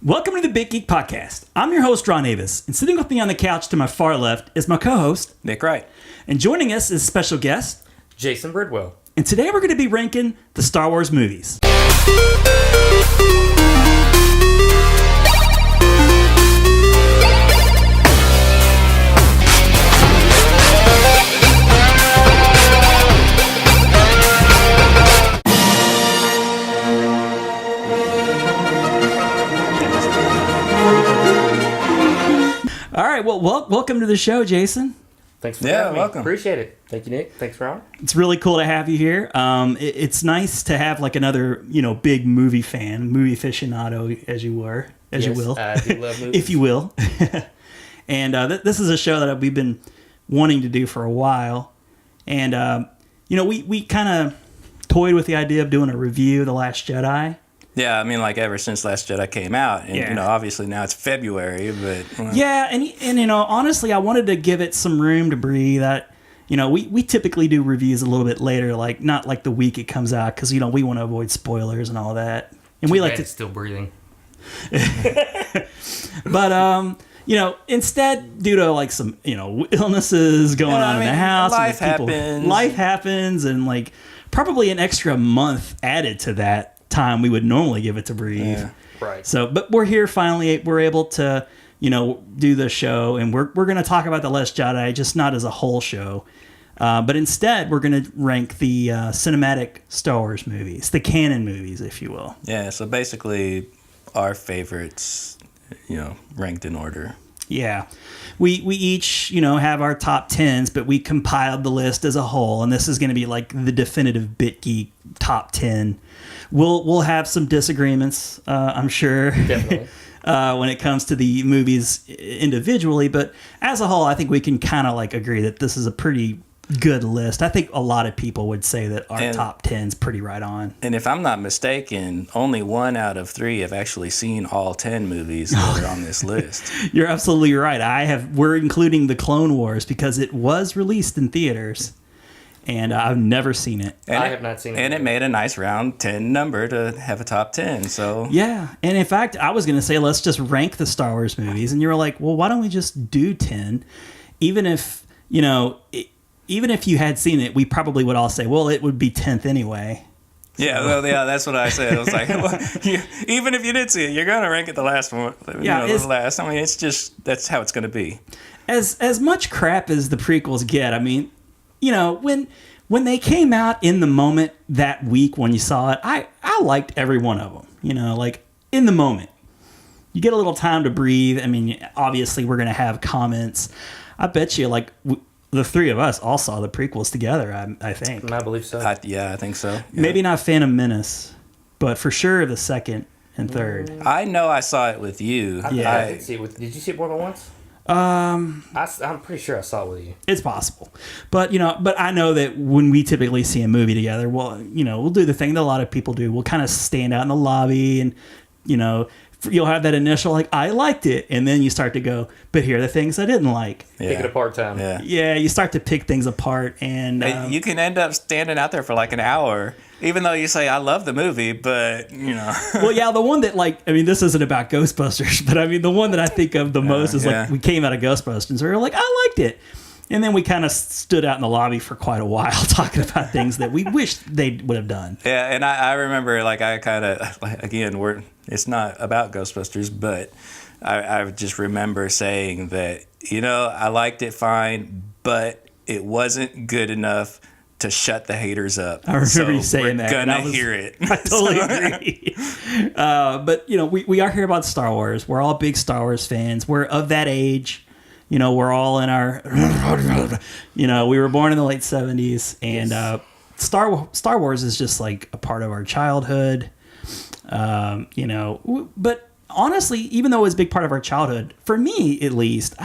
Welcome to the Big Geek Podcast. I'm your host, Ron Avis, and sitting with me on the couch to my far left is my co-host, Nick Wright. And joining us is special guest, Jason Bridwell. And today we're going to be ranking the Star Wars movies. All right, well, welcome to the show, Jason. Thanks for having me. Welcome. Appreciate it. Thank you, Nick. Thanks, Ron. It's really cool to have you here. It's nice to have like another, big movie fan, movie aficionado, as you will, I do love movies. if you will. And this is a show that we've been wanting to do for a while. And we kind of toyed with the idea of doing a review of The Last Jedi. Yeah, I mean, like ever since Last Jedi came out, and obviously now it's February, but Yeah, and honestly, I wanted to give it some room to breathe. We typically do reviews a little bit later, like not like the week it comes out, because we want to avoid spoilers and all that. And we like to still breathing. But instead, due to like some illnesses going on in the house, life happens, and like probably an extra month added to that time we would normally give it to breathe. Yeah. Right. So, but we're here finally. We're able to, do the show, and we're going to talk about The Last Jedi, just not as a whole show. But instead, we're going to rank the cinematic Star Wars movies, the canon movies, if you will. Yeah, so basically our favorites, ranked in order. Yeah. We each, have our top 10s, but we compiled the list as a whole, and this is going to be like the definitive Bit Geek top 10. We'll have some disagreements, I'm sure. Definitely. When it comes to the movies individually, but as a whole, I think we can kind of like agree that this is a pretty good list. I think a lot of people would say that our top 10's pretty right on. And if I'm not mistaken, only 1 out of 3 have actually seen all 10 movies that are on this list. You're absolutely right. We're including the Clone Wars because it was released in theaters, and I've never seen it. And I have not seen it. And it made a nice round 10 number to have a top 10. So Yeah, and in fact, I was going to say let's just rank the Star Wars movies, and you were like, well, why don't we just do 10? Even if you had seen it, we probably would all say, well, it would be 10th anyway. Yeah, that's what I said. I was like, well, even if you did see it, you're going to rank it the last one. The last. I mean, it's just, that's how it's going to be. As much crap as the prequels get, I mean, when they came out in the moment that week when you saw it, I liked every one of them. Like in the moment. You get a little time to breathe. I mean, obviously we're going to have comments. I bet you like the three of us all saw the prequels together, I think. I believe so. I think so. Yeah. Maybe not Phantom Menace, but for sure the second and third. I know I saw it with you. I did see it did you see it more than once? I'm pretty sure I saw it with you. It's possible. But I know that when we typically see a movie together, we'll do the thing that a lot of people do. We'll kind of stand out in the lobby and, you'll have that initial, like, I liked it. And then you start to go, but here are the things I didn't like. Yeah. Pick it apart time. Yeah, you start to pick things apart. And you can end up standing out there for like an hour, even though you say, I love the movie, but, Well, yeah, the one that, this isn't about Ghostbusters, but I mean, the one that I think of the most is like, we came out of Ghostbusters and we were like, I liked it. And then we kind of stood out in the lobby for quite a while talking about things that we wish they would have done. Yeah, and I remember, like, I kind of, again, it's not about Ghostbusters, but I just remember saying that, I liked it fine, but it wasn't good enough to shut the haters up. I remember you saying that. We're gonna hear it. I totally agree. But, we are here about Star Wars. We're all big Star Wars fans. We're of that age. We're all in our, we were born in the late 70s, and Star Wars is just like a part of our childhood, but honestly, even though it's a big part of our childhood, for me at least,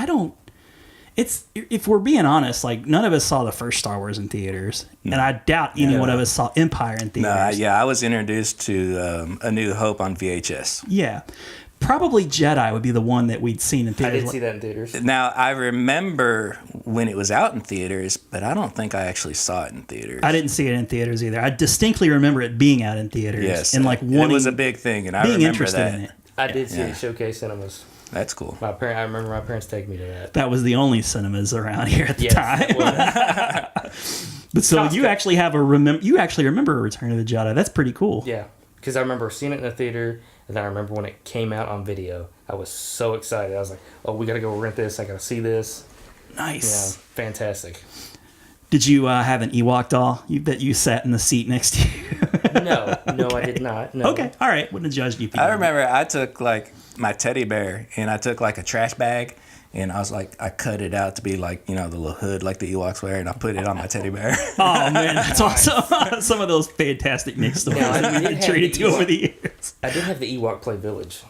if we're being honest, like none of us saw the first Star Wars in theaters, and I doubt any one of us saw Empire in theaters. I was introduced to A New Hope on VHS. Yeah. Probably Jedi would be the one that we'd seen in theaters. I did see that in theaters. Now, I remember when it was out in theaters, but I don't think I actually saw it in theaters. I didn't see it in theaters either. I distinctly remember it being out in theaters. Yes. And like wanting, it was a big thing, and I being remember interested that. in it. I did see Yeah. it Showcase Cinemas. That's cool. I remember my parents taking me to that. That was the only cinemas around here at the Yes, time. it was. But so you Costco. actually have you actually remember Return of the Jedi. That's pretty cool. Yeah, because I remember seeing it in the theater, and then I remember when it came out on video. I was so excited. I was like, "Oh, we gotta go rent this. I gotta see this." Yeah, Nice. fantastic. Did you have an Ewok doll that you sat in the seat next to you? No, I did not. No. Okay, all right. Wouldn't have judged you. if you I did. remember I took like my teddy bear and I took like a trash bag and I was like, I cut it out to be like, the little hood like the Ewoks wear and I put it on my teddy bear. Oh man, that's awesome. Some of those fantastic Nick stories Now, I that we did been have treated the to over Ewok- the years. I did have the Ewok Play Village.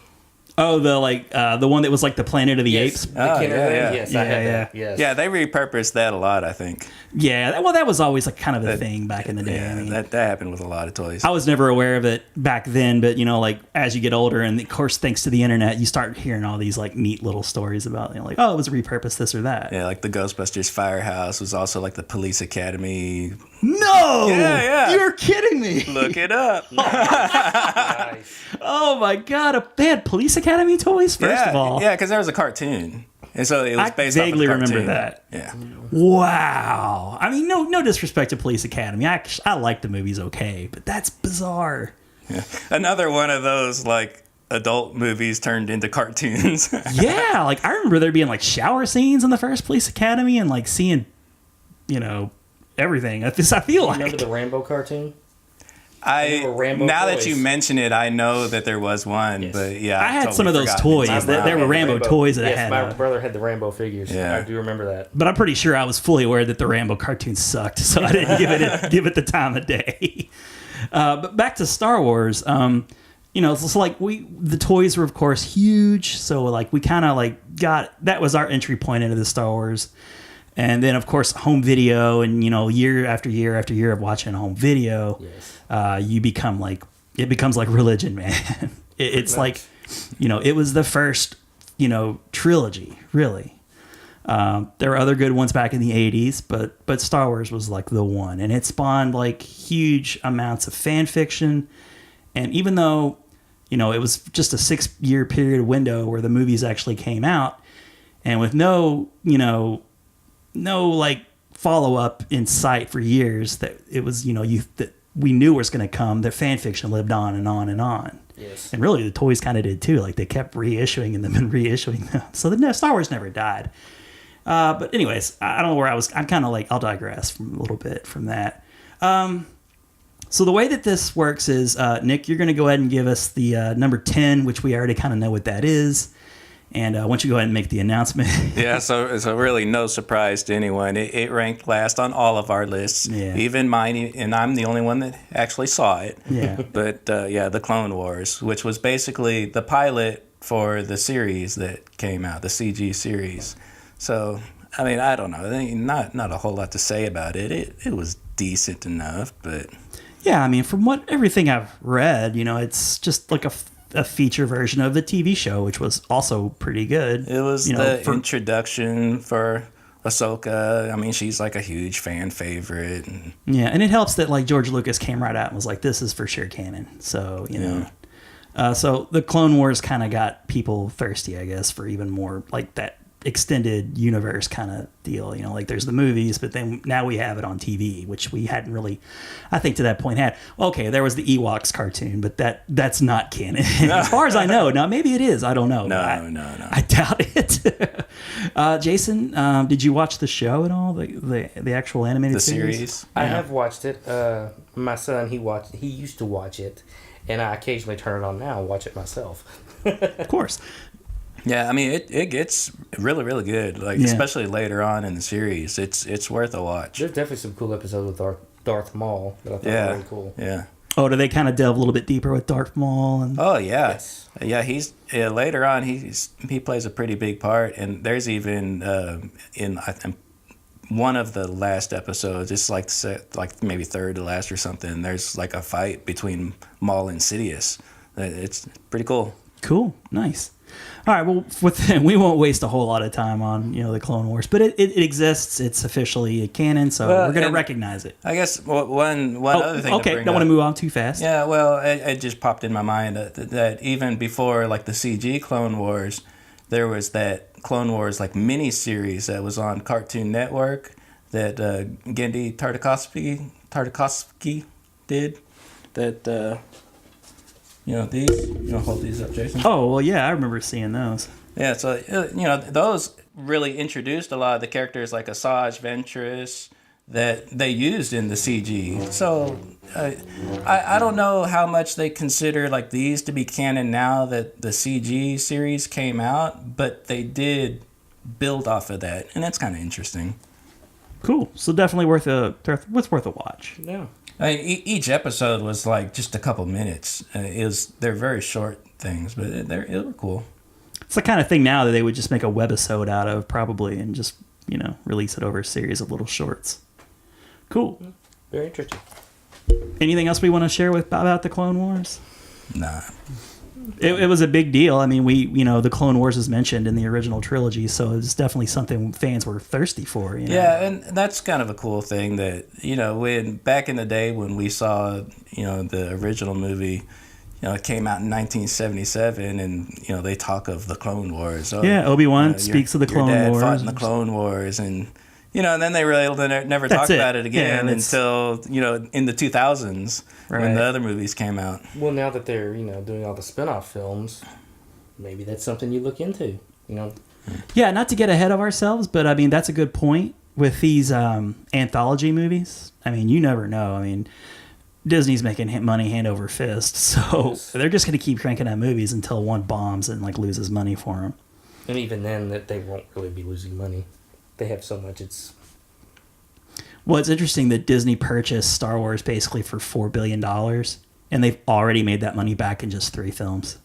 Oh, the one that was like the Planet of the Apes. The Oh, Kenner yeah, thing? yeah. Yes, Yeah, I had yeah. that. Yes. Yeah, they repurposed that a lot, I think. Yeah, well, that was always like kind of a thing back in the day. Yeah, I mean, that happened with a lot of toys. I was never aware of it back then, but like as you get older, and of course, thanks to the internet, you start hearing all these like neat little stories about like, oh, it was repurposed this or that. Yeah, like the Ghostbusters Firehouse was also like the Police Academy. No, Yeah. you're kidding me. Look it up. Nice. Oh my god, they had Police Academy toys. First of all, Yeah, because there was a cartoon. And so it was I based off of vaguely the remember cartoon. that. Yeah. Wow. I mean, no disrespect to Police Academy. I like the movies okay, but that's bizarre. Yeah. Another one of those like adult movies turned into cartoons. Yeah, like I remember there being like shower scenes in the first Police Academy and like seeing, everything. I feel like. Remember the Rambo cartoon? They were Rambo now that toys. you mention it, I know that there was one, Yes. but yeah, I had totally some of those forgotten toys. it. There were Rambo toys that I yes, had. my brother had the Rambo figures. Yeah. I do remember that. But I'm pretty sure I was fully aware that the Rambo cartoon sucked, so I didn't give it the time of day. But back to Star Wars, so like the toys were of course huge, so like we kind of like that was our entry point into the Star Wars, and then of course home video, and year after year after year of watching home video, Yes. you become like it becomes like religion, man. It's like it was the first trilogy, really. There were other good ones back in the 80s, but Star Wars was like the one, and it spawned like huge amounts of fan fiction. And even though it was just a 6-year period window where the movies actually came out, and with no like follow up in sight for years, that it was that we knew was going to come, that fan fiction lived on and on and on. Yes. And really, the toys kind of did too. Like they kept reissuing them and reissuing them. So the Star Wars never died. But anyways, I don't know where I was. I'm kind of like, I'll digress from a little bit from that. So the way that this works is, Nick, you're going to go ahead and give us the number 10, which we already kind of know what that is. And why don't you go ahead and make the announcement? Yeah, so really no surprise to anyone. It ranked last on all of our lists, Yeah. even mine, and I'm the only one that actually saw it. Yeah. But the Clone Wars, which was basically the pilot for the series that came out, the CG series. So, I mean, I don't know. Not a whole lot to say about it. It was decent enough, but... Yeah, I mean, from everything I've read, it's just like a feature version of the TV show, which was also pretty good. It was introduction for Ahsoka. I mean, she's like a huge fan favorite. Yeah, and it helps that like George Lucas came right out and was like, "This is for sure canon." So so the Clone Wars kind of got people thirsty, I guess, for even more like that extended universe kind of deal. Like there's the movies, but then now we have it on TV, which we hadn't really, I think to that point had. Okay, there was the Ewoks cartoon, but that's not canon as far as I know. Now maybe it is. I don't know. No. I doubt it. Jason, did you watch the show at all? The actual animated series? I have watched it. My son, he used to watch it, and I occasionally turn it on now and watch it myself. Of course. Yeah, I mean, it gets really, really good. Like especially later on in the series, it's worth a watch. There's definitely some cool episodes with Darth Maul that I thought were really cool. Yeah. Oh, do they kind of delve a little bit deeper with Darth Maul? And Oh yeah, Yes. yeah. He's later on. He plays a pretty big part, and there's even in I think one of the last episodes. It's like maybe third to last or something. There's like a fight between Maul and Sidious. It's pretty cool. Cool, nice. All right, well, we won't waste a whole lot of time on the Clone Wars, but it exists. It's officially canon, so Well, we're gonna and recognize it. I guess one other thing. Okay, to bring don't want to up- move on too fast. Yeah, well, it just popped in my mind that even before like the CG Clone Wars, there was that Clone Wars like mini series that was on Cartoon Network that Genndy Tartakovsky did. That these. You want to hold these up, Jason? Oh well, yeah, I remember seeing those. Yeah, so those really introduced a lot of the characters like Asajj Ventress that they used in the CG. So I don't know how much they consider like these to be canon now that the CG series came out, but they did build off of that, and that's kind of interesting. Cool. So definitely worth a watch. Yeah. I mean, each episode was like just a couple minutes. They're very short things, but they were cool. It's the kind of thing now that they would just make a webisode out of probably and just release it over a series of little shorts. Cool. Very interesting. Anything else we want to share about the Clone Wars? Nah. It was a big deal. I mean, the Clone Wars is mentioned in the original trilogy, so it's definitely something fans were thirsty for. Yeah, and that's kind of a cool thing that, when back in the day when we saw, the original movie, it came out in 1977 and, they talk of the Clone Wars. So, yeah, Obi-Wan speaks of the Clone your dad Wars. fought in the Clone Wars and, and then they were able to never talk about it again until, in the 2000s when the other movies came out. Well, now that they're, doing all the spin-off films, maybe that's something you look into, Yeah, not to get ahead of ourselves, but I mean, that's a good point with these anthology movies. I mean, you never know. I mean, Disney's making money hand over fist, so they're just going to keep cranking out movies until one bombs and loses money for them. And even then, that they won't really be losing money. They have so much. Well, it's interesting that Disney purchased Star Wars basically for $4 billion, and they've already made that money back in just 3 films.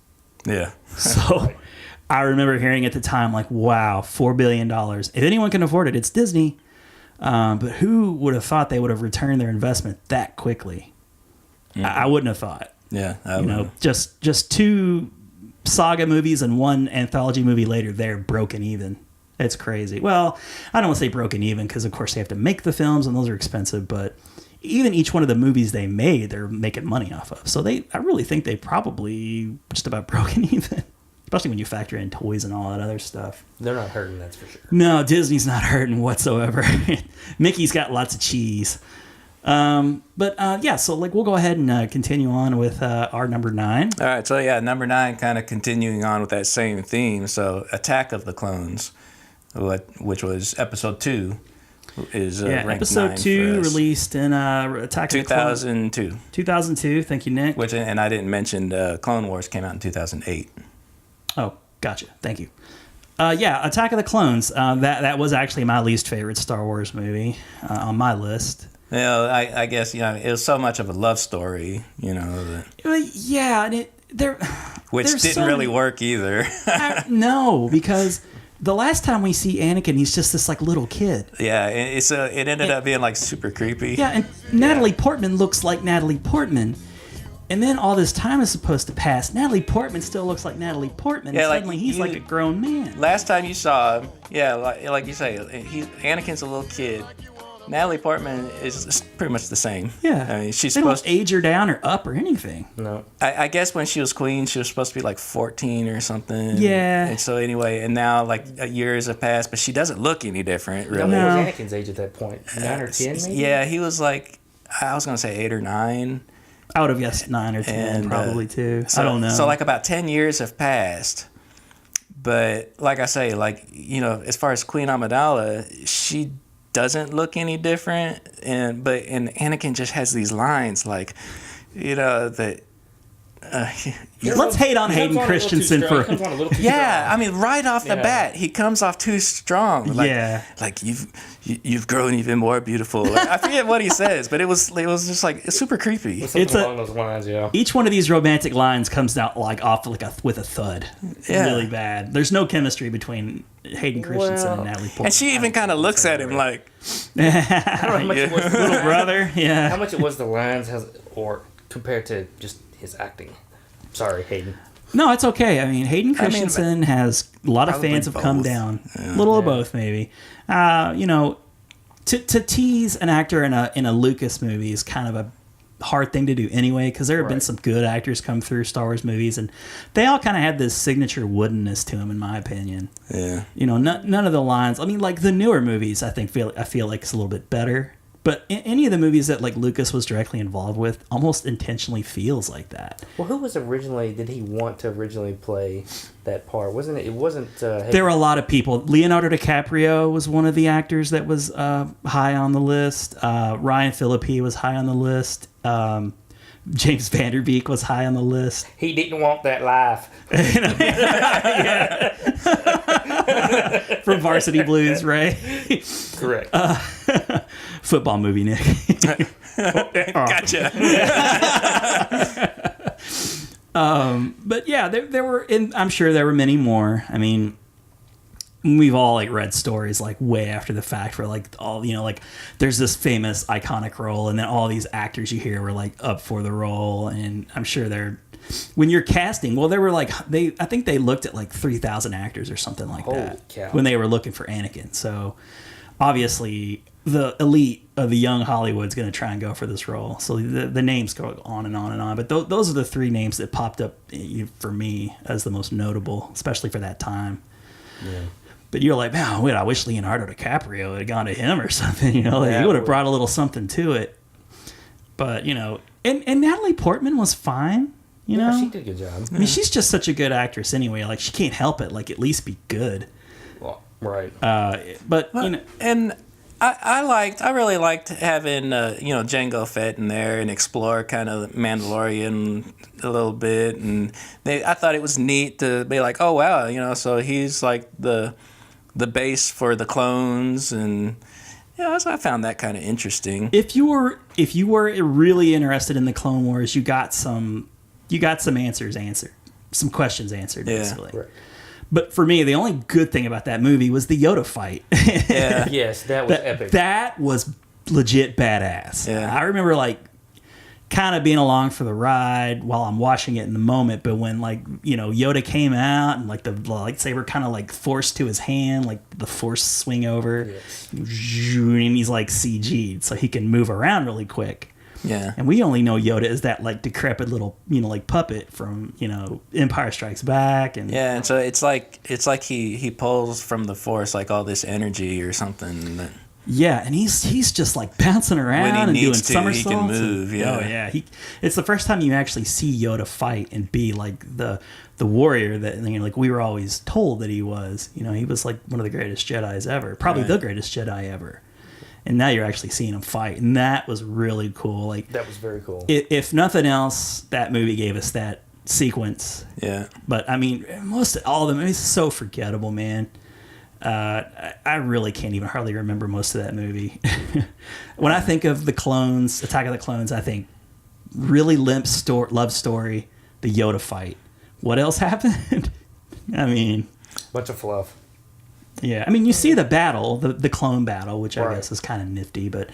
Yeah. So I remember hearing at the time, wow, $4 billion. If anyone can afford it, it's Disney. But who would have thought they would have returned their investment that quickly? Mm-hmm. I wouldn't have thought. Yeah. Just 2 saga movies and 1 anthology movie later, they're broken even. It's crazy. Well, I don't want to say broken even because, of course, they have to make the films and those are expensive. But even each one of the movies they made, they're making money off of. So I really think they probably just about broken even, especially when you factor in toys and all that other stuff. They're not hurting, that's for sure. No, Disney's not hurting whatsoever. Mickey's got lots of cheese. So we'll go ahead and continue on with our number 9. All right, so yeah, number 9, kind of continuing on with that same theme. So Attack of the Clones, which was episode 2, is ranked episode 9 2 for us. released in Attack of the Clones. 2002. 2002. Thank you, Nick. And I didn't mention Clone Wars came out in 2008. Oh, gotcha. Thank you. Attack of the Clones. That was actually my least favorite Star Wars movie on my list. I guess it was so much of a love story, Yeah, and which didn't really work either. No, because the last time we see Anakin, he's just this little kid. Yeah, it ended up being super creepy. Yeah, and Natalie Portman looks like Natalie Portman. And then all this time is supposed to pass. Natalie Portman still looks like Natalie Portman. Yeah, and suddenly he's like a grown man. Last time you saw him, like you say, Anakin's a little kid. Natalie Portman is pretty much the same. Yeah. I mean, she's they supposed don't age her down or up or anything. No. I guess when she was queen, she was supposed to be 14 or something. Yeah. And so anyway, and now years have passed, but she doesn't look any different, really. What was Anakin's age at that point? 9 or 10, maybe? Yeah, he was I was going to say 8 or 9. I would have guessed 9 or 10, And, probably too. So, I don't know. So about 10 years have passed. But like I say, as far as Queen Amidala, she doesn't look any different. And Anakin just has these lines that let's hate on Hayden Christensen for. Yeah, I mean, right off the bat, he comes off too strong. You've grown even more beautiful. I forget what he says, but it was just it's super creepy. It's along those lines, yeah. Each one of these romantic lines comes out off with a thud. Yeah. Really bad. There's no chemistry between Hayden Christensen and Natalie Portman. And she even kind of looks at him like, I don't know how much it was, little brother. Yeah. how much it was the lines or compared to just his acting. Sorry, Hayden. No, it's okay. I mean, Hayden Christensen has a lot of probably fans have come both. down. A little of both, maybe. You know, to tease an actor in a Lucas movie is kind of a hard thing to do anyway, because there have been Right. some good actors come through Star Wars movies, and they all kind of had this signature woodenness to them, in my opinion. Yeah. You know, none of the lines. I mean, like the newer movies, I feel like it's a little bit better. But any of the movies that like Lucas was directly involved with, almost intentionally feels like that. Well, who was originally? Did he want to originally play that part? Wasn't it? It wasn't. There were a lot of people. Leonardo DiCaprio was one of the actors that was high on the list. Ryan Phillippe was high on the list. James Vanderbeek was high on the list. He didn't want that life. From Varsity Blues, right? Correct. Football movie, Nick. Gotcha. But yeah, there were, and I'm sure there were many more. I mean, we've all like read stories like way after the fact where like all, you know, like there's this famous iconic role, and then all these actors you hear were like up for the role, and I'm sure when you're casting, well, there were like I think they looked at like 3,000 actors or something like Holy that cow. when they were looking for Anakin. So obviously the elite of the young Hollywood's going to try and go for this role. So the names go on and on and on. But those are the three names that popped up for me as the most notable, especially for that time. Yeah. But you're like, man, wait, I wish Leonardo DiCaprio had gone to him or something. You know, like, Yeah, he would have it brought a little something to it. But, you know, and Natalie Portman was fine. You know, Yeah, she did a good job. I mean, she's just such a good actress anyway. Like, she can't help it. Like, at least be good. Well, right. But, you know, And I really liked having Jango Fett in there and explore kind of Mandalorian a little bit, and I thought it was neat to be like, oh wow, you know, so he's like the base for the clones, and so I found that kind of interesting. if you were really interested in the Clone Wars, you got some answers answered, some questions answered, Yeah. basically. Right. But for me, the only good thing about that movie was the Yoda fight. Yeah, Yes, that was epic. That was legit badass. Yeah. I remember like kind of being along for the ride while I'm watching it in the moment, but when like, you know, Yoda came out and like the lightsaber kind of like forced to his hand, like the force swing over, Yes. and he's like CG'd so he can move around really quick. yeah, And we only know Yoda as that like decrepit little, you know, like puppet from, you know, Empire Strikes Back. And yeah. And so it's like he pulls from the Force like all this energy or something. That, yeah, and he's just like bouncing around and doing needs to, he somersaults. can move, yeah. Oh yeah, it's the first time you actually see Yoda fight and be like the warrior that, you know, like we were always told that he was. You know, he was like one of the greatest Jedis ever, probably Right. the greatest Jedi ever. And now you're actually seeing him fight, and that was really cool. Like, That was very cool. if nothing else, that movie gave us that sequence. yeah. But I mean, all the movies so forgettable, man. I really can't even hardly remember most of that movie. When I think of the clones, Attack of the Clones, I think really limp love story, the Yoda fight. What else happened? I mean, Bunch of fluff. yeah. I mean, you see the battle, the clone battle, which I Right. guess is kind of nifty, but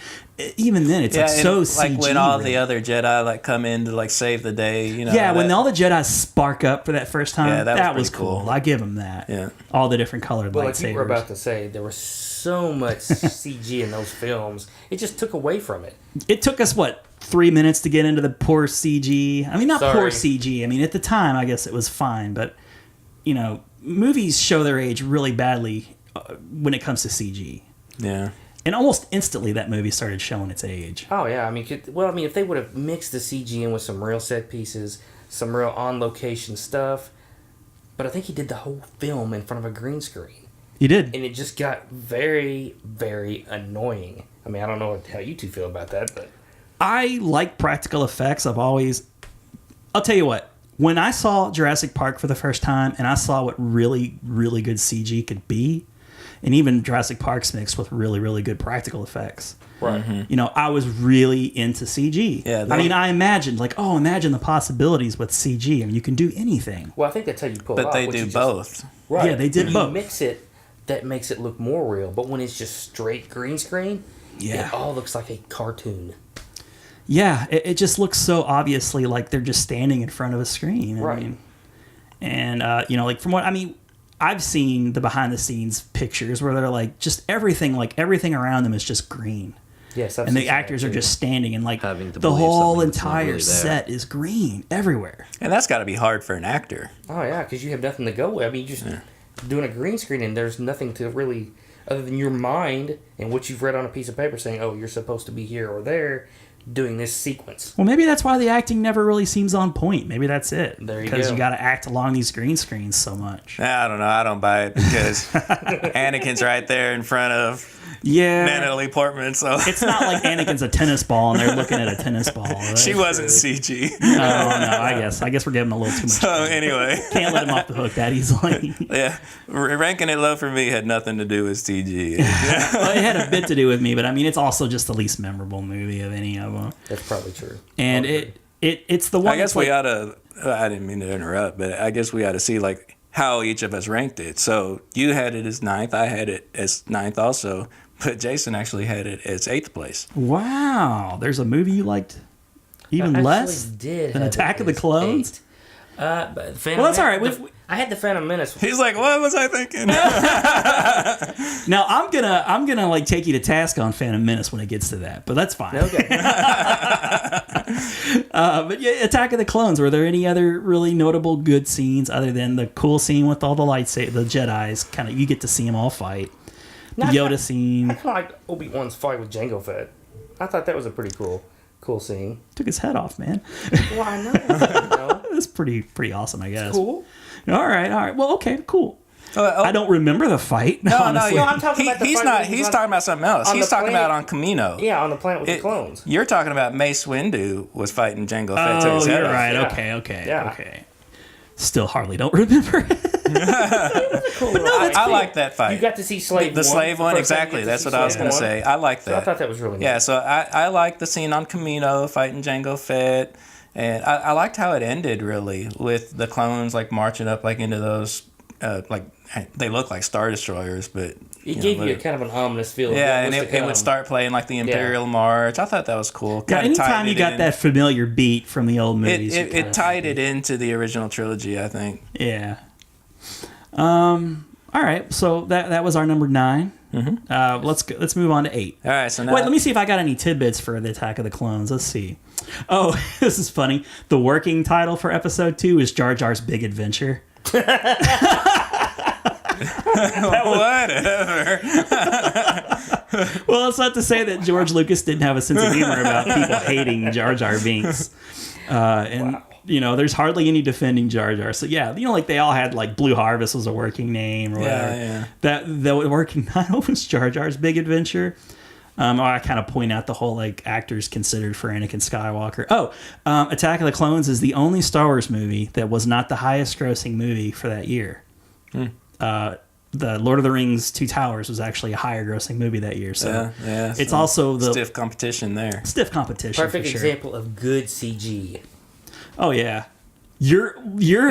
even then, it's Yeah, like and so like CG. when all really. the other Jedi like come in to like save the day, you know. Yeah, when that- all the Jedi spark up for that first time, Yeah, that that was was pretty cool. cool. I give them that. Yeah. All the different colored But like lightsabers. you were about to say, there was so much CG in those films. It just took away from it. It took us, 3 minutes to get into the poor CG? I mean, not poor Sorry. CG. I mean, at the time, I guess it was fine. But, you know, movies show their age really badly when it comes to CG. Yeah. And almost instantly, that movie started showing its age. Oh yeah, I mean, if they would have mixed the CG in with some real set pieces, some real on location stuff, but I think he did the whole film in front of a green screen, You did. and it just got very, very annoying. I mean, I don't know how you two feel about that, but I like practical effects. I'll tell you what. When I saw Jurassic Park for the first time and I saw what really, really good CG could be, and even Jurassic Park's mixed with really, really good practical effects. right. You know, I was really into CG. Yeah, I mean, I imagined, imagine the possibilities with CG. I mean, you can do anything. Well, I think that's how you pull it But off. they which do you just- both. Right. Yeah, they did when both. You mix it, that makes it look more real. But when it's just straight green screen, Yeah. it all looks like a cartoon. Yeah, it just looks so obviously like they're just standing in front of a screen. I Right. mean, And like from what I mean, I've seen the behind the scenes pictures where they're like just everything around them is just green. Yes, and the actors are just standing and like Having to the believe whole something that's not entire really there. set is green everywhere. And that's got to be hard for an actor. Oh yeah, because you have nothing to go with. I mean, you're just doing a green screen, and there's nothing to really, other than your mind and what you've read on a piece of paper saying, "Oh, you're supposed to be here or there, doing this sequence." Well, maybe that's why the acting never really seems on point. Maybe that's it. There you Because go. you got to act along these green screens so much. I don't know. I don't buy it because Anakin's right there in front of Yeah. Natalie Portman. So It's not like Anakin's a tennis ball and they're looking at a tennis ball. she That's wasn't true. CG. No, I guess we're giving him a little too much. So anyway, Can't let him off the hook that easily. yeah, ranking it low for me had nothing to do with CG. Well, it had a bit to do with me, but I mean, it's also just the least memorable movie of any of them. That's probably true. And it's the one. I guess that's we like, ought to. I didn't mean to interrupt, but I guess we ought to see like how each of us ranked it. So you had it as 9th. I had it as 9th also, but Jason actually had it as 8th place. Wow, there's a movie you liked even I less actually did than have Attack it of the as Clones. 8. But Phantom Well, that's all right. I had the Phantom Menace. He's like, what was I thinking? Now I'm gonna like take you to task on Phantom Menace when it gets to that, but that's fine. Okay. But yeah, Attack of the Clones. Were there any other really notable good scenes other than the cool scene with all the lightsaber, the Jedi's? Kind of, you get to see them all fight. The No, Yoda scene I kind of like Obi-Wan's fight with Jango Fett. I thought that was a pretty cool scene. took his head off, man. Well, I know. You know. It was pretty awesome, I guess. Cool. All right. Well, okay, cool. Oh, I don't remember the fight. No, honestly. I'm talking about the he's fight not. when he He's was talking about something else. on He's the talking planet. about on Camino. Yeah, on the planet with the clones. You're talking about Mace Windu was fighting Jango Fett. took Oh, his head you're off. right. Yeah. Okay. Yeah. Okay. Still hardly don't remember it. Cool. But no, that's I cool. like that fight. You got to see Slave the One. slave one, First time you exactly. get to That's see what I was Slave going to One. say. I like So I that. thought that was really Yeah, nice. so I liked the scene on Camino fighting Jango Fett, and I liked how it ended really with the clones like marching up like into those like they look like Star Destroyers, but It gave you a kind of an ominous feeling. yeah, What and was to it come. would start playing like the Imperial March. I thought that was cool. Yeah, Kinda tied anytime you it got in. that familiar beat from the old It, movies, you it, kinda- it tied it into the original trilogy, I think. Yeah. All right. So that was our number 9. Mm-hmm. Let's move on to 8. All right, so now Wait, let me see if I got any tidbits for the Attack of the Clones. Let's see. Oh, this is funny. The working title for episode 2 is Jar Jar's Big Adventure. whatever. Well, it's not to say that George Lucas didn't have a sense of humor about people hating Jar Jar Binks. And, there's hardly any defending Jar Jar. So, yeah, like they all had, like, Blue Harvest was a working name or whatever. Yeah. The working title was Jar Jar's Big Adventure. I kind of point out the whole, like, actors considered for Anakin Skywalker. Attack of the Clones is the only Star Wars movie that was not the highest grossing movie for that year. The Lord of the Rings Two Towers was actually a higher grossing movie that year. So yeah. it's so also the stiff competition there. stiff competition. Perfect for sure. example of good CG. Oh yeah. Your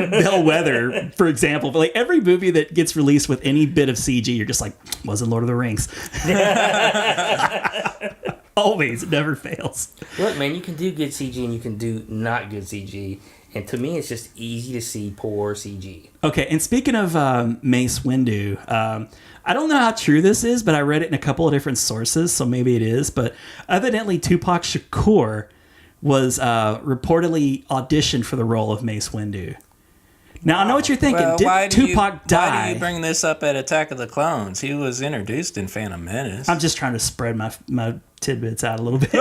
Bellwether, for example, but like every movie that gets released with any bit of CG, you're just like, wasn't Lord of the Rings. Always, it never fails. Look, man, you can do good CG and you can do not good CG. And to me, it's just easy to see poor CG. Okay, and speaking of Mace Windu, I don't know how true this is, but I read it in a couple of different sources, so maybe it is. But evidently, Tupac Shakur was reportedly auditioned for the role of Mace Windu. Now, I know what you're thinking. Well, Did Tupac Why do die? you bring this up at Attack of the Clones? He was introduced in Phantom Menace. I'm just trying to spread my tidbits out a little bit.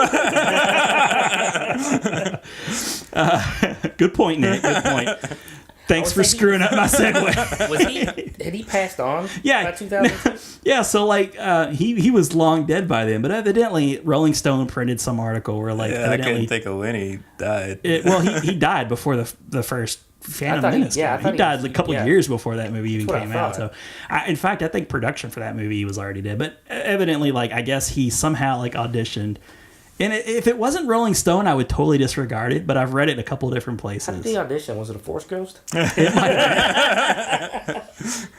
Good point, Nick. Good point. Thanks for was thinking- screwing up my segue. Had he passed on Yeah. by 2002? Yeah, so like he was long dead by then, but evidently Rolling Stone printed some article where like I evidently couldn't think of when he died. he died before the first Phantom thought he- Menace. yeah, I He thought he died was- a couple yeah. years before that movie even That's what came I out. thought. So, in fact, I think production for that movie was already dead. But evidently, like I guess he somehow like auditioned. And if it wasn't Rolling Stone, I would totally disregard it. But I've read it in a couple of different How did places. the audition? Was it a Force Ghost?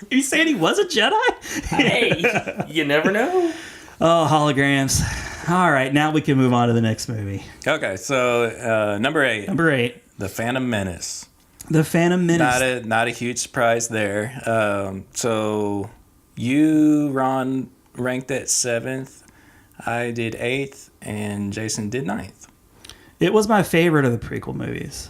You saying he was a Jedi? Hey, you never know. Oh, holograms. All right, now we can move on to the next movie. Okay, so number 8, Number 8. The Phantom Menace. The Phantom Menace. Not a huge surprise there. So you, Ron, ranked at 7th. I did 8th, and Jason did 9th. It was my favorite of the prequel movies,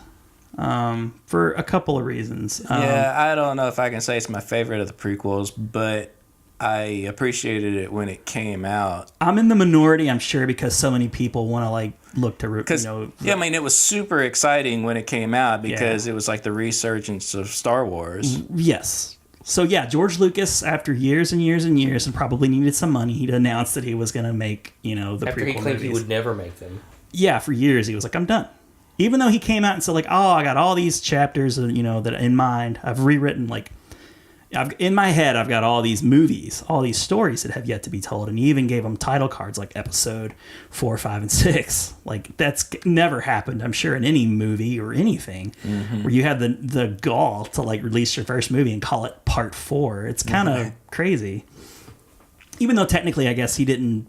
for a couple of reasons. Yeah, I don't know if I can say it's my favorite of the prequels, but I appreciated it when it came out. I'm in the minority, I'm sure, because so many people want to like look to Yeah, I mean, it was super exciting when it came out because it was like the resurgence of Star Wars. Yes. So yeah, George Lucas, after years and years and years, and probably needed some money, he announced that he was going to make, the After prequel he claimed movies. he would never make them. Yeah, for years he was like, I'm done. Even though he came out and said like, oh, I got all these chapters, that in mind. I've rewritten in my head, I've got all these movies, all these stories that have yet to be told. And he even gave them title cards like episode 4, 5, and 6. Like, that's never happened, I'm sure, in any movie or anything where you have the gall to like release your first movie and call it part 4. It's kind of crazy. Even though technically, I guess he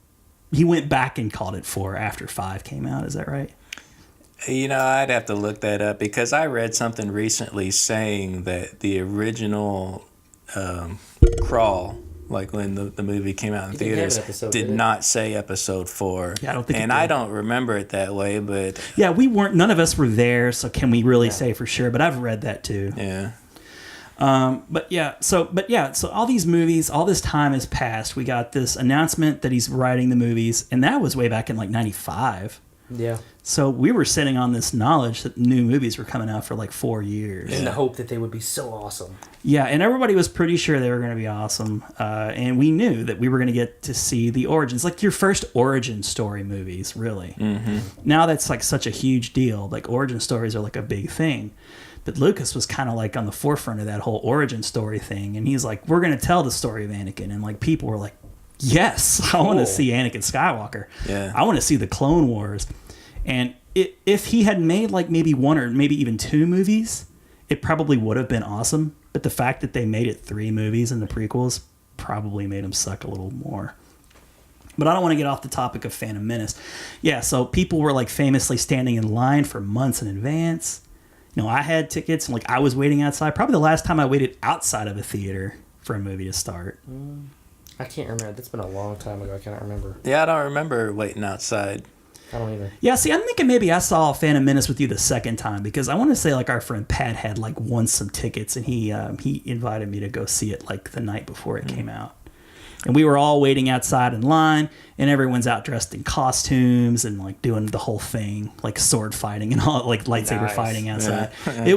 went back and called it 4 after 5 came out. Is that right? I'd have to look that up because I read something recently saying that the original Crawl, like when the movie came out in theaters, did not say episode 4. Yeah, I don't think and I don't remember it that way, but yeah, none of us were there, so can we really say for sure? But I've read that too. Yeah. So all these movies, all this time has passed. We got this announcement that he's writing the movies, and that was way back in like 95. Yeah. So we were sitting on this knowledge that new movies were coming out for like 4 years. In the hope that they would be so awesome. Yeah, and everybody was pretty sure they were going to be awesome. And we knew that we were going to get to see the origins, like your first origin story movies, really. Mm-hmm. Now that's like such a huge deal. Like origin stories are like a big thing. But Lucas was kind of like on the forefront of that whole origin story thing. And he's like, we're going to tell the story of Anakin. And like people were like, yes, I want to see Anakin Skywalker. Yeah. I want to see the Clone Wars. And if he had made like maybe 1 or maybe even 2 movies, it probably would have been awesome. But the fact that they made it 3 movies in the prequels probably made him suck a little more. But I don't want to get off the topic of Phantom Menace. Yeah, so people were like famously standing in line for months in advance. I had tickets and like I was waiting outside. Probably the last time I waited outside of a theater for a movie to start. I can't remember. That's been a long time ago. I can't remember. Yeah, I don't remember waiting outside. I don't either. Yeah, see, I'm thinking maybe I saw Phantom Menace with you the second time because I want to say like our friend Pat had like won some tickets and he invited me to go see it like the night before it came out. And we were all waiting outside in line and everyone's out dressed in costumes and like doing the whole thing, like sword fighting and all like lightsaber fighting outside. Yeah. It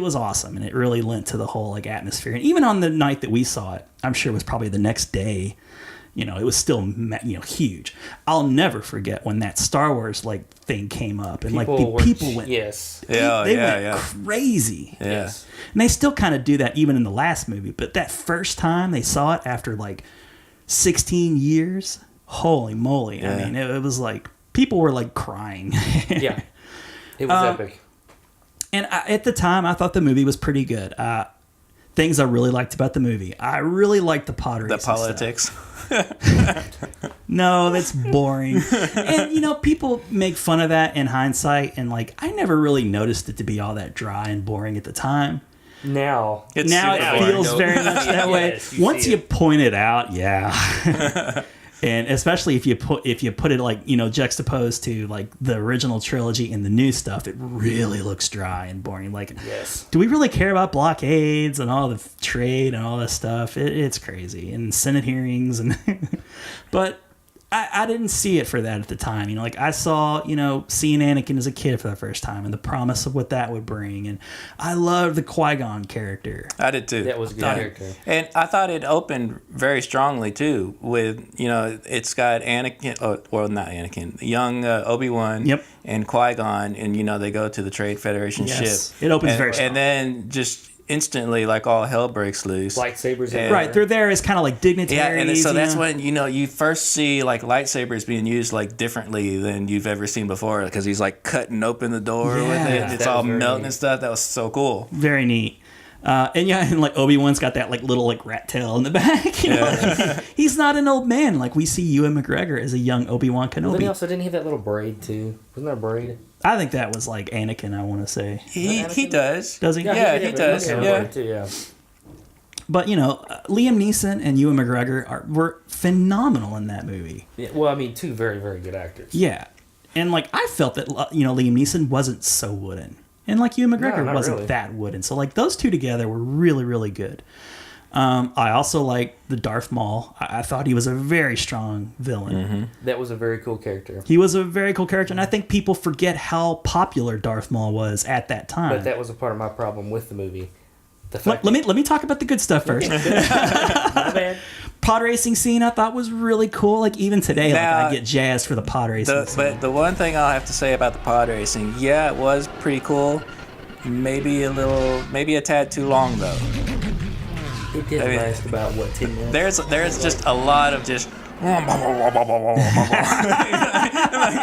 was awesome and it really lent to the whole like atmosphere. And even on the night that we saw it, I'm sure it was probably the next day. It was still huge. I'll never forget when that Star Wars like thing came up and people went they went crazy. Yeah. Yes. And they still kind of do that even in the last movie, but that first time they saw it after like 16 years, holy moly. Yeah. I mean, it was like people were like crying. Yeah. It was epic. And at the time I thought the movie was pretty good. Things I really liked about the movie. I really liked the pottery. The politics. No, that's boring. And people make fun of that in hindsight, and like I never really noticed it to be all that dry and boring at the time. Now it feels very much that way. Yes, Once you point it out, yeah. And especially if you put it like juxtaposed to like the original trilogy and the new stuff, it really looks dry and boring. Like, do we really care about blockades and all the trade and all this stuff? It's crazy, and Senate hearings and but I didn't see it for that at the time. Like I saw, seeing Anakin as a kid for the first time and the promise of what that would bring. And I loved the Qui-Gon character. I did too. That was a good character. And I thought it opened very strongly too with, it's got Anakin, not Anakin, young Obi-Wan and Qui-Gon, and, they go to the Trade Federation ship. It opens very strong. And then just instantly, like, all hell breaks loose. Lightsabers. Right, they're there as kind of like dignitaries. Yeah, and so that's when, you first see, like, lightsabers being used, like, differently than you've ever seen before, because he's, like, cutting open the door with it. It's all melting and stuff. That was so cool. Very neat. And yeah, and like Obi-Wan's got that like little like rat tail in the back. You know? Like, he's not an old man. Like we see Ewan McGregor as a young Obi-Wan Then he Kenobi. also didn't he have that little braid too? Wasn't there a braid? I think that was like Anakin, I want to say. He does. Does he? Yeah, he did, does, had a yeah. braid too, yeah. But you know, Liam Neeson and Ewan McGregor were phenomenal in that movie. Yeah, well, I mean, two very, very good actors. Yeah, and like I felt that Liam Neeson wasn't so wooden, and like Ewan McGregor not wasn't really. that wooden. So like those two together were really really good. I also like the Darth Maul. I thought he was a very strong villain. That was a very cool character. He was a very cool character, and I think people forget how popular Darth Maul was at that time. But that was a part of my problem with the movie. The let, fact let me talk about the good stuff first. my bad. Pod racing scene I thought was really cool. Like even today, Now, like I get jazzed for the pod racing. scene. But the one thing I'll have to say about the pod racing, yeah, it was pretty cool. Maybe a tad too long though. It did I mean, last about, 10 minutes? There's just a lot of just like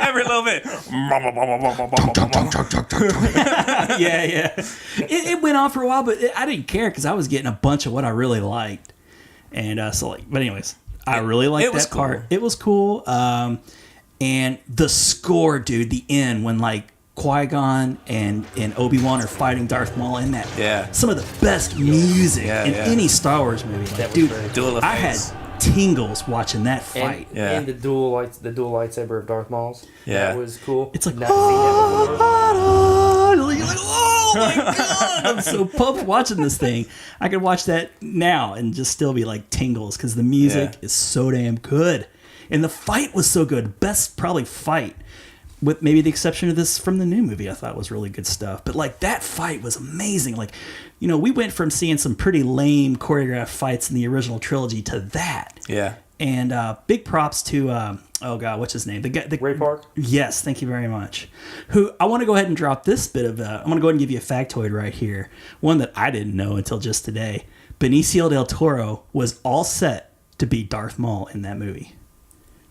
every little bit. yeah. It went on for a while, but I didn't care because I was getting a bunch of what I really liked, and but anyways, I really liked it was that part. cool. It was cool, and the score, dude, the end when like Qui-Gon and Obi-Wan are fighting Darth Maul in that. Yeah. Some of the best music Yeah, in yeah. any Star Wars movie. Like, That was dude, very Duel of I had Fates. tingles watching that And, fight. Yeah. and the dual lightsaber of Darth Maul's. Yeah. That was cool. It's like, Not seen that before. you're like, oh my god! I'm so pumped watching this thing. I could watch that now and just still be like tingles because the music Yeah. is so damn good, and the fight was so good. Best probably fight, with maybe the exception of this from the new movie. I thought was really good stuff. But like that fight was amazing. Like, we went from seeing some pretty lame choreographed fights in the original trilogy to that. Yeah. And big props to oh god, what's his name? The guy, Ray Park? Yes, thank you very much. Who I want to go ahead and drop this bit of. I'm going to go ahead and give you a factoid right here. One that I didn't know until just today. Benicio del Toro was all set to be Darth Maul in that movie.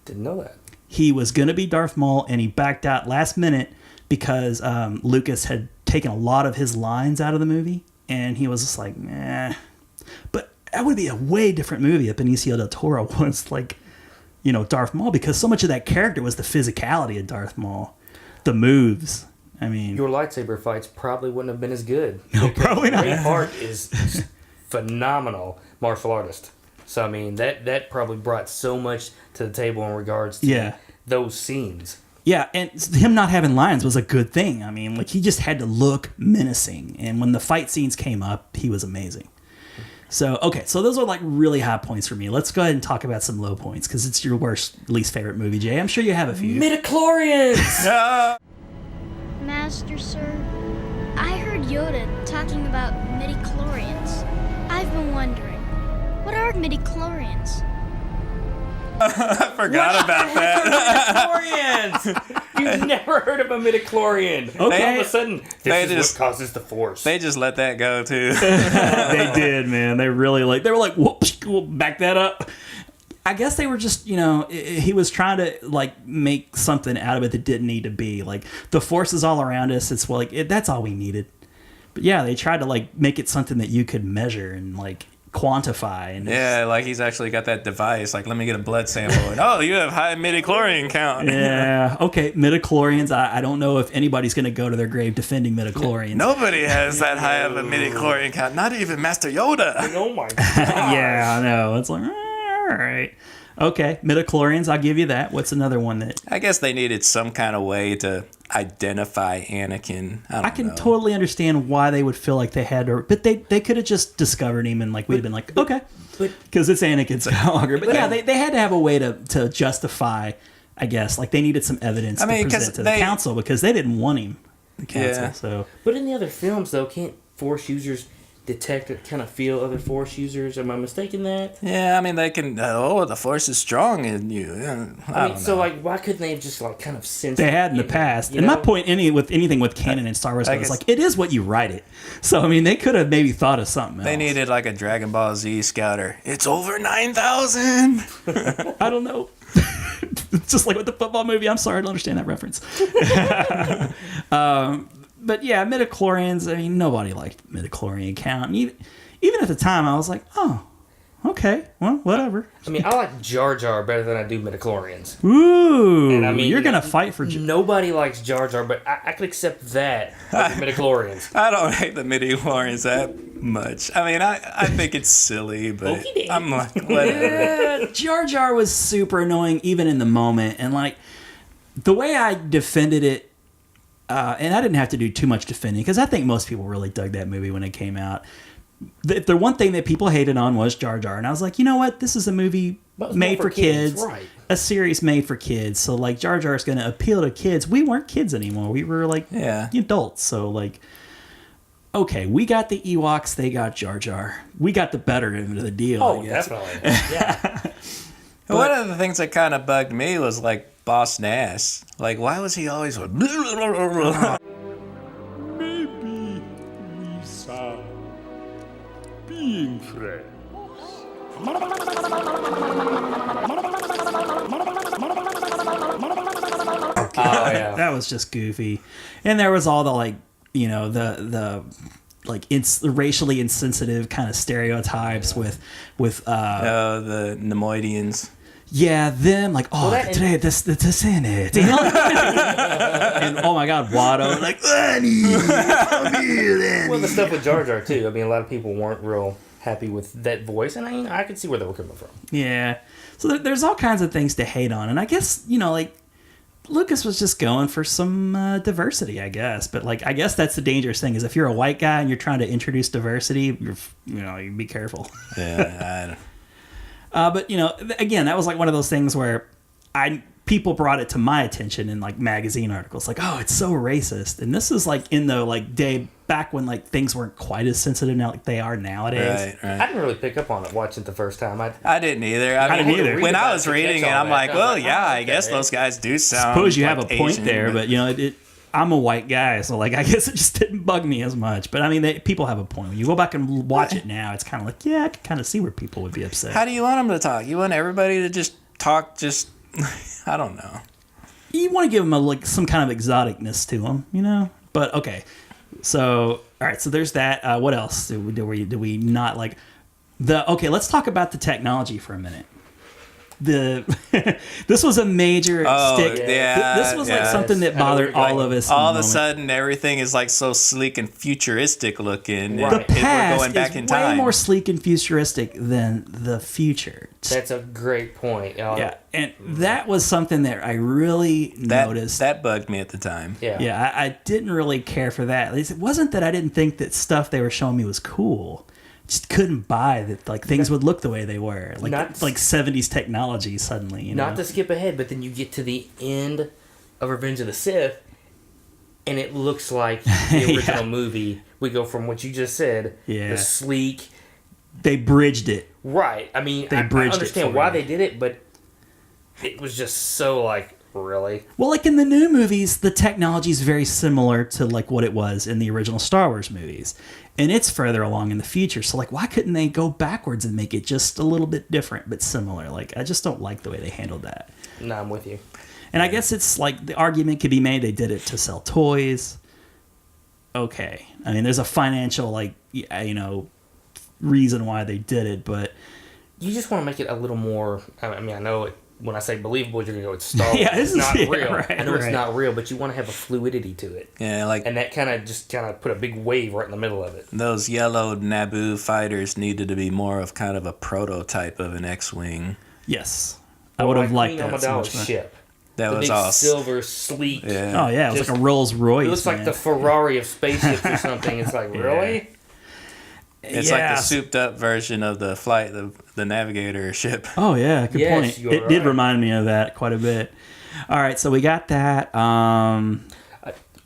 Didn't know that. He was going to be Darth Maul, and he backed out last minute because Lucas had taken a lot of his lines out of the movie, and he was just like, nah. But that would be a way different movie if Benicio del Toro was like, Darth Maul, because so much of that character was the physicality of Darth Maul, the moves. I mean, Your lightsaber fights probably wouldn't have been as good. No, probably not. Ray Park is phenomenal martial artist. So I mean that probably brought so much to the table in regards to Yeah. those scenes. yeah, and him not having lines was a good thing. I mean, like he just had to look menacing, and when the fight scenes came up, he was amazing. So, okay, so those are like really high points for me. Let's go ahead and talk about some low points because it's your least favorite movie, Jay. I'm sure you have a few. Midichlorians! Master, sir, I heard Yoda talking about midichlorians. I've been wondering, what are midichlorians? I forgot about that. Midichlorians! You've never heard of a midichlorian. Okay. All of a sudden, They this is just- what causes the Force. They just let that go too. They did, man. They really they were like, whoops, we'll back that up. I guess they were just, he was trying to like make something out of it that didn't need to be. Like the force is all around us. It's like that's all we needed. But yeah, they tried to like make it something that you could measure and like quantify. And Yeah, like he's actually got that device. Like, let me get a blood sample. And, oh, you have high midichlorian count. yeah. Okay. Midichlorians. I don't know if anybody's going to go to their grave defending midichlorians. Nobody has that high of a midichlorian count. Not even Master Yoda. oh my god. Yeah, I know. It's like, all right. Okay. Midichlorians. I'll give you that. What's another one that I guess they needed some kind of way to identify Anakin. I I can know. totally understand why they would feel like they had to, but they could have just discovered him and like we'd have been like, okay, but- because it's Anakin Skywalker. But yeah, they had to have a way to justify, I guess, like they needed some evidence I mean, to 'cause present to the they- council because they didn't want him. The council, Yeah. so But in the other films, though, can't Force users detect or kind of feel other Force users? Am I mistaken that? Yeah, I mean, they can. The Force is strong in you. Yeah, I don't so know. like, why couldn't they have just like kind of sensed they had in the it, past. you And my know? point, with anything with canon and Star Wars, I is guess- like it is what you write it. So I mean, they could have maybe thought of something else. They needed like a Dragon Ball Z scouter. It's over 9,000. I don't know. Just like with the football movie. I'm sorry, I don't understand that reference. but yeah, midichlorians. I mean, nobody liked midichlorian count. And even at the time, I was like, oh, okay, well, whatever. I mean, I like Jar Jar better than I do midichlorians. Ooh, And I mean, you're gonna fight for. Nobody likes Jar Jar, but I could accept that over midichlorians. I don't hate the midi-chlorians that much. I mean, I think it's silly, but Okey-dokey. I'm like, whatever. Yeah, Jar Jar was super annoying even in the moment, and like the way I defended it, and I didn't have to do too much defending because I think most people really dug that movie when it came out. The one thing that people hated on was Jar Jar, and I was like, you know what? This is a movie But it's made more for kids, right? a series made for kids. So like Jar Jar is going to appeal to kids. We weren't kids anymore. We were like adults. So like, okay, we got the Ewoks, they got Jar Jar. We got the better end of the deal. Oh, I guess. definitely. Yeah. One of the things that kind of bugged me was like Boss Nass. Like, why was he always like, Maybe, Lisa, being friends. Oh, yeah. That was just goofy. And there was all the like, you know, the like racially insensitive kind of stereotypes with the Nemoidians? yeah, them like, oh, that- today this in it. You know? And oh my god, Watto like, Annie, come here, Annie. Well, the stuff with Jar Jar, too. I mean, a lot of people weren't real happy with that voice, and I could see where they were coming from. Yeah. So there's all kinds of things to hate on, and I guess, you know, like Lucas was just going for some diversity, I guess. But like, I guess that's the dangerous thing is if you're a white guy and you're trying to introduce diversity, you be careful. Yeah, But you know, again, that was like one of those things where people brought it to my attention in like magazine articles, like, oh, it's so racist. And this is like in the like day back when like things weren't quite as sensitive now like they are nowadays. right. I didn't really pick up on it watching it the first time. I didn't either. I didn't either. When I Read was about it to reading catch it, all I'm that. like, I was well, like, yeah, oh, I guess okay. those guys do sound. Suppose you have a like point Asian, there, but you know, I'm a white guy, so like I guess it just didn't bug me as much. But I mean, people have a point. When you go back and watch it now, it's kind of like, yeah, I can kind of see where people would be upset. How do you want them to talk? You want everybody to just talk? Just I don't know. You want to give them like some kind of exoticness to them, you know? But okay, so all right, so there's that. What else do we not like? Okay, let's talk about the technology for a minute. This was a major stick. yeah, This was like yeah. something that bothered all of us. All in of the a moment. sudden, everything is like so sleek and futuristic looking. Right. And the past we're going back is in way time. more sleek and futuristic than the future. That's a great point. Yeah, and that was something that I really noticed. That bugged me at the time. Yeah. Yeah, I didn't really care for that. It wasn't that I didn't think that stuff they were showing me was cool. Just couldn't buy that like things would look the way they were. Like Not- like 70s technology suddenly, you know. Not to skip ahead, but then you get to the end of Revenge of the Sith, and it looks like the original movie. We go from what you just said, Yeah. the sleek, They bridged it. right. I mean, They I bridged it understand for why you. they did it, but it was just so like, really? Well, like in the new movies, the technology is very similar to like what it was in the original Star Wars movies. And it's further along in the future. So like why couldn't they go backwards and make it just a little bit different but similar? Like I just don't like the way they handled that. No, I'm with you. And I guess it's like the argument could be made they did it to sell toys. Okay. I mean, there's a financial like you know reason why they did it, but You just want to make it a little more. I mean, I know it, when I say believable, you're gonna go, it's Star Wars. Yeah, this it's is- not yeah, real. right, I know it's right. not real, but you want to have a fluidity to it, Yeah, like and that kind of put a big wave right in the middle of it. those yellow Naboo fighters needed to be more of kind of a prototype of an X-wing. yes. I would have liked Queen that so Amidala's much more. ship. That The was big awesome. silver, sleek. Yeah. Oh yeah, it was Just- like a Rolls Royce. It looks like man. the Ferrari of spaceships or something. It's like, really? It's like Yeah. the souped-up version of the Navigator ship. Oh yeah, good Yes, point. you're It did right. remind me of that quite a bit. All right, so we got that.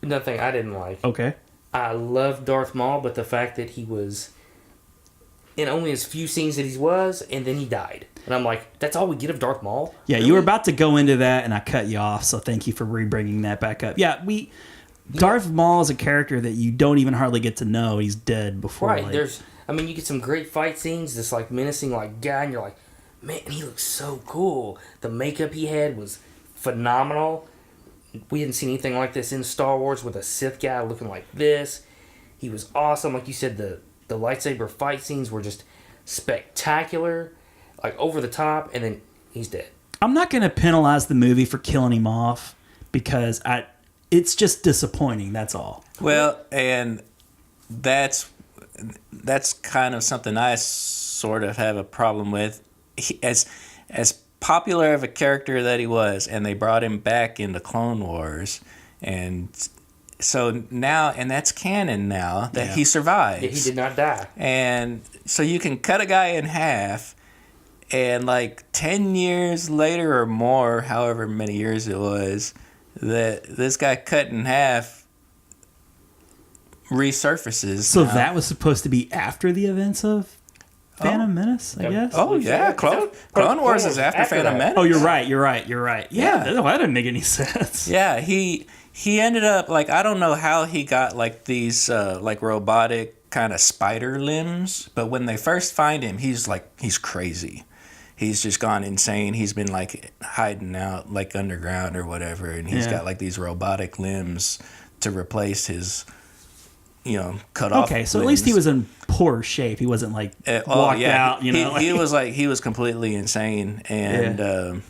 Another thing I didn't like. Okay. I love Darth Maul, but the fact that he was in only as few scenes that he was, and then he died. And I'm like, that's all we get of Darth Maul? Yeah, you were about to go into that, and I cut you off. So thank you for bringing that back up. Yeah, Darth Maul is a character that you don't even hardly get to know. He's dead before. Right, like- you get some great fight scenes, this like menacing like guy, and you're like, man, he looks so cool. The makeup he had was phenomenal. we hadn't seen anything like this in Star Wars with a Sith guy looking like this. He was awesome. Like you said, the lightsaber fight scenes were just spectacular, like over the top, and then he's dead. I'm not going to penalize the movie for killing him off because it's just disappointing. That's all. Well, and that's kind of something I sort of have a problem with. As popular of a character that he was, and they brought him back into Clone Wars, and so now, and that's canon now that he survives. Yeah, he did not die. And so you can cut a guy in half, and like 10 years later or more, however many years it was, that this guy cut in half resurfaces. So now. that was supposed to be after the events of Phantom Menace, I guess? Oh, yeah. Clone Wars is after Phantom Menace. Oh, you're right. Yeah, Yeah. that didn't make any sense. Yeah, he ended up, like, I don't know how he got, like, these, like, robotic kind of spider limbs, but when they first find him, he's crazy. He's just gone insane. He's been, like, hiding out, like, underground or whatever, and he's got, like, these robotic limbs to replace his, cut off Okay, so limbs. at least he was in poor shape. He wasn't, like, walked out, He was completely insane, and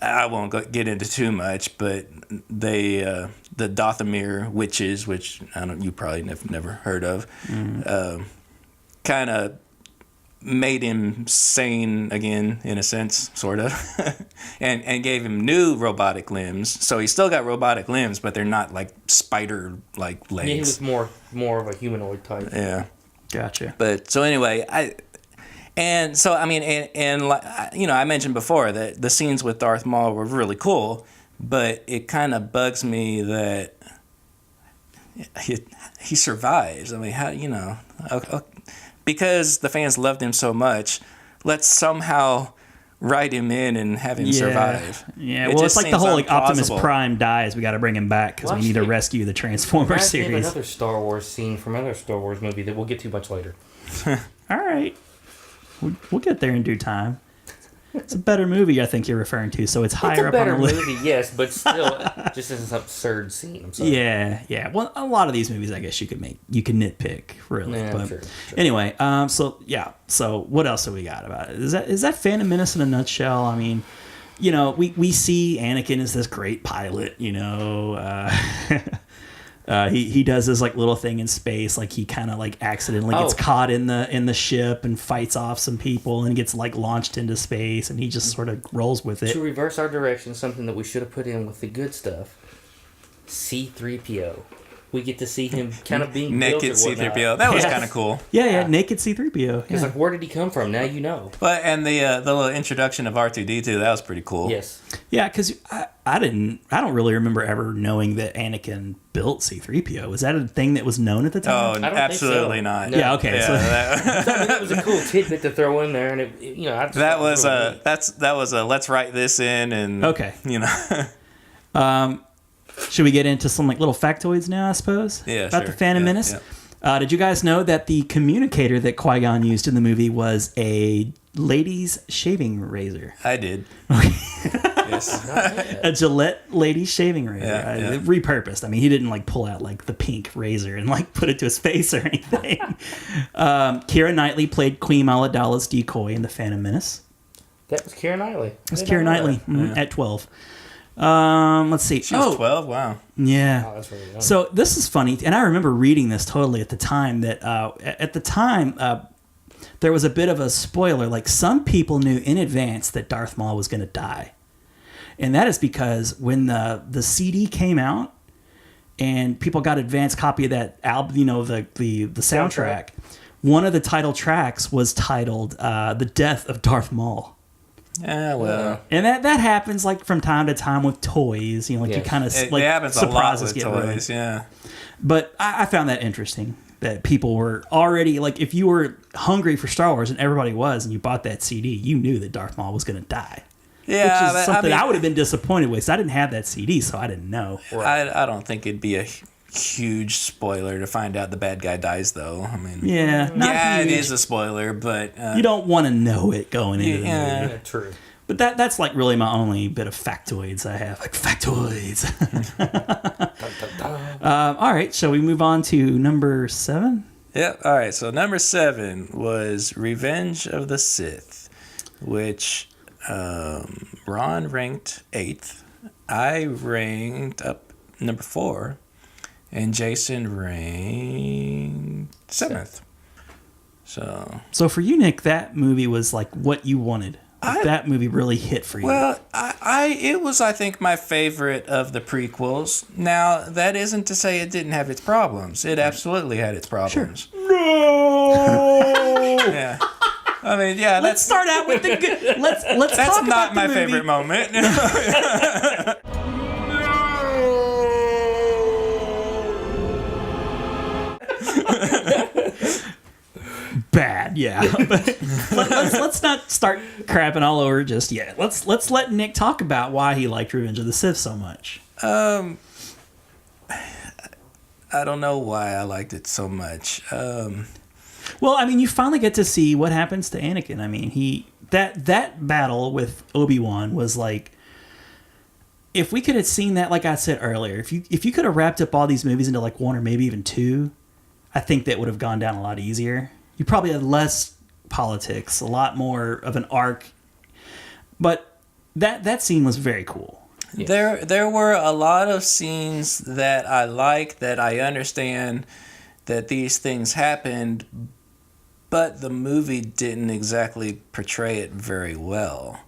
I won't get into too much, but the Dathomir witches, which you probably never heard of, kind of made him sane again, in a sense, sort of, and gave him new robotic limbs. So he's still got robotic limbs, but they're not like spider-like legs. Yeah, he was more of a humanoid type. Yeah. Gotcha. But so anyway, I mentioned before that the scenes with Darth Maul were really cool, but it kind of bugs me that he survives. I mean, how because the fans loved him so much, let's somehow write him in and have him survive. Yeah, It well, just it's like the seems whole Optimus implausible. Prime dies. We got to bring him back because we need to rescue the Transformers Reminds me of series. another Star Wars scene from another Star Wars movie that we'll get to much later. All right, we'll get there in due time. It's a better movie, I think you're referring to, so it's higher It's a up on better the list. movie, yes, but still, just as an absurd scene. I'm sorry. Yeah. Well, a lot of these movies, I guess you can nitpick, really. Yeah, but sure. anyway, so what else have we got about it? Is that Phantom Menace in a nutshell? I mean, we see Anakin as this great pilot. He does this like little thing in space, like he kind of like accidentally gets caught in the ship and fights off some people and gets like launched into space, and he just sort of rolls with it. To reverse our direction, something that we should have put in with the good stuff, C-3PO. We get to see him kind of being naked built or whatnot. C-3PO. That was Yes. kind of cool. Yeah, naked C-3PO. It's Yeah. like, where did he come from? Now you know. But and the little introduction of R2D2, that was pretty cool. Yes. Yeah, because I don't really remember ever knowing that Anakin built C-3PO. Was that a thing that was known at the Oh, time? I don't absolutely think so. not. No. Yeah, okay. Yeah, So, It was a cool tidbit to throw in there, and I just that thought was it that was a let's write this in and Okay. Should we get into some like little factoids now, I suppose? Yeah, About sure. the Phantom Yeah, Menace? yeah. Did you guys know that the communicator that Qui-Gon used in the movie was a lady's shaving razor? I did. Yes. A Gillette ladies shaving razor. Yeah. Repurposed. I mean, he didn't like pull out like the pink razor and like put it to his face or anything. Keira Knightley played Queen Amidala's decoy in the Phantom Menace. That was Keira Knightley. It was Keira Knightley at 12. Let's see. She was 12. Wow. Yeah. Oh, that's really young. So this is funny, and I remember reading this totally at the time. That there was a bit of a spoiler. Like some people knew in advance that Darth Maul was going to die, and that is because when the CD came out and people got advance copy of that album, the soundtrack. One of the title tracks was titled "The Death of Darth Maul." Yeah, well. And that happens like from time to time with toys, you Yes. kind of It like happens a lot surprises with get ruined. toys, yeah. But I found that interesting that people were already like, if you were hungry for Star Wars and everybody was, and you bought that CD, you knew that Darth Maul was going to die. Yeah, Which is something I would have been disappointed with. 'Cause I didn't have that CD, so I didn't know. I don't think it'd be a huge spoiler to find out the bad guy dies, though. I mean, Yeah, not yeah, it huge. is a spoiler, but You don't want to know it going into the movie. yeah. Yeah, true. But that's like really my only bit of factoids I have. Like factoids. All right, shall we move on to number 7? Yep. All right. So number 7 was Revenge of the Sith, which Ron ranked 8th. I ranked up number 4, and Jason ranked 7th. So for you, Nick, that movie was like what you wanted. That movie really hit for you. Well, it was, I think, my favorite of the prequels. Now, that isn't to say it didn't have its problems. It absolutely had its problems. No. Yeah. I mean, yeah. Let's start out with the good. Let's That's talk not about my the movie. favorite moment. Bad, yeah. But let's not start crapping all over just yet. Let's let Nick talk about why he liked Revenge of the Sith so much. I don't know why I liked it so much. Well, I mean, you finally get to see what happens to Anakin. I mean, that battle with Obi-Wan was like, if we could have seen that, like I said earlier, if you could have wrapped up all these movies into like 1 or maybe even 2, I think that would have gone down a lot easier. You probably had less politics, a lot more of an arc. But that scene was very cool. Yeah. There were a lot of scenes that I like, that I understand that these things happened, but the movie didn't exactly portray it very well.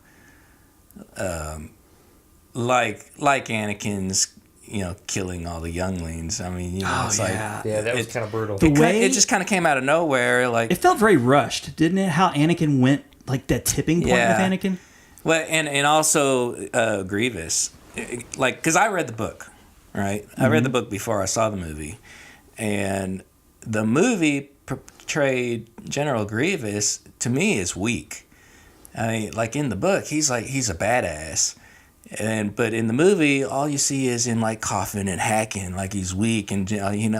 Like Anakin's, killing all the younglings. I mean, it's like... Yeah, that was kind of brutal. It just kind of came out of nowhere. Like, it felt very rushed, didn't it? How Anakin went, like that tipping point with Anakin. Well, and also Grievous, like, because I read the book, right? I read the book before I saw the movie, and the movie portrayed General Grievous to me as weak. I mean, like in the book, he's a badass, but in the movie, all you see is him like coughing and hacking, like he's weak, and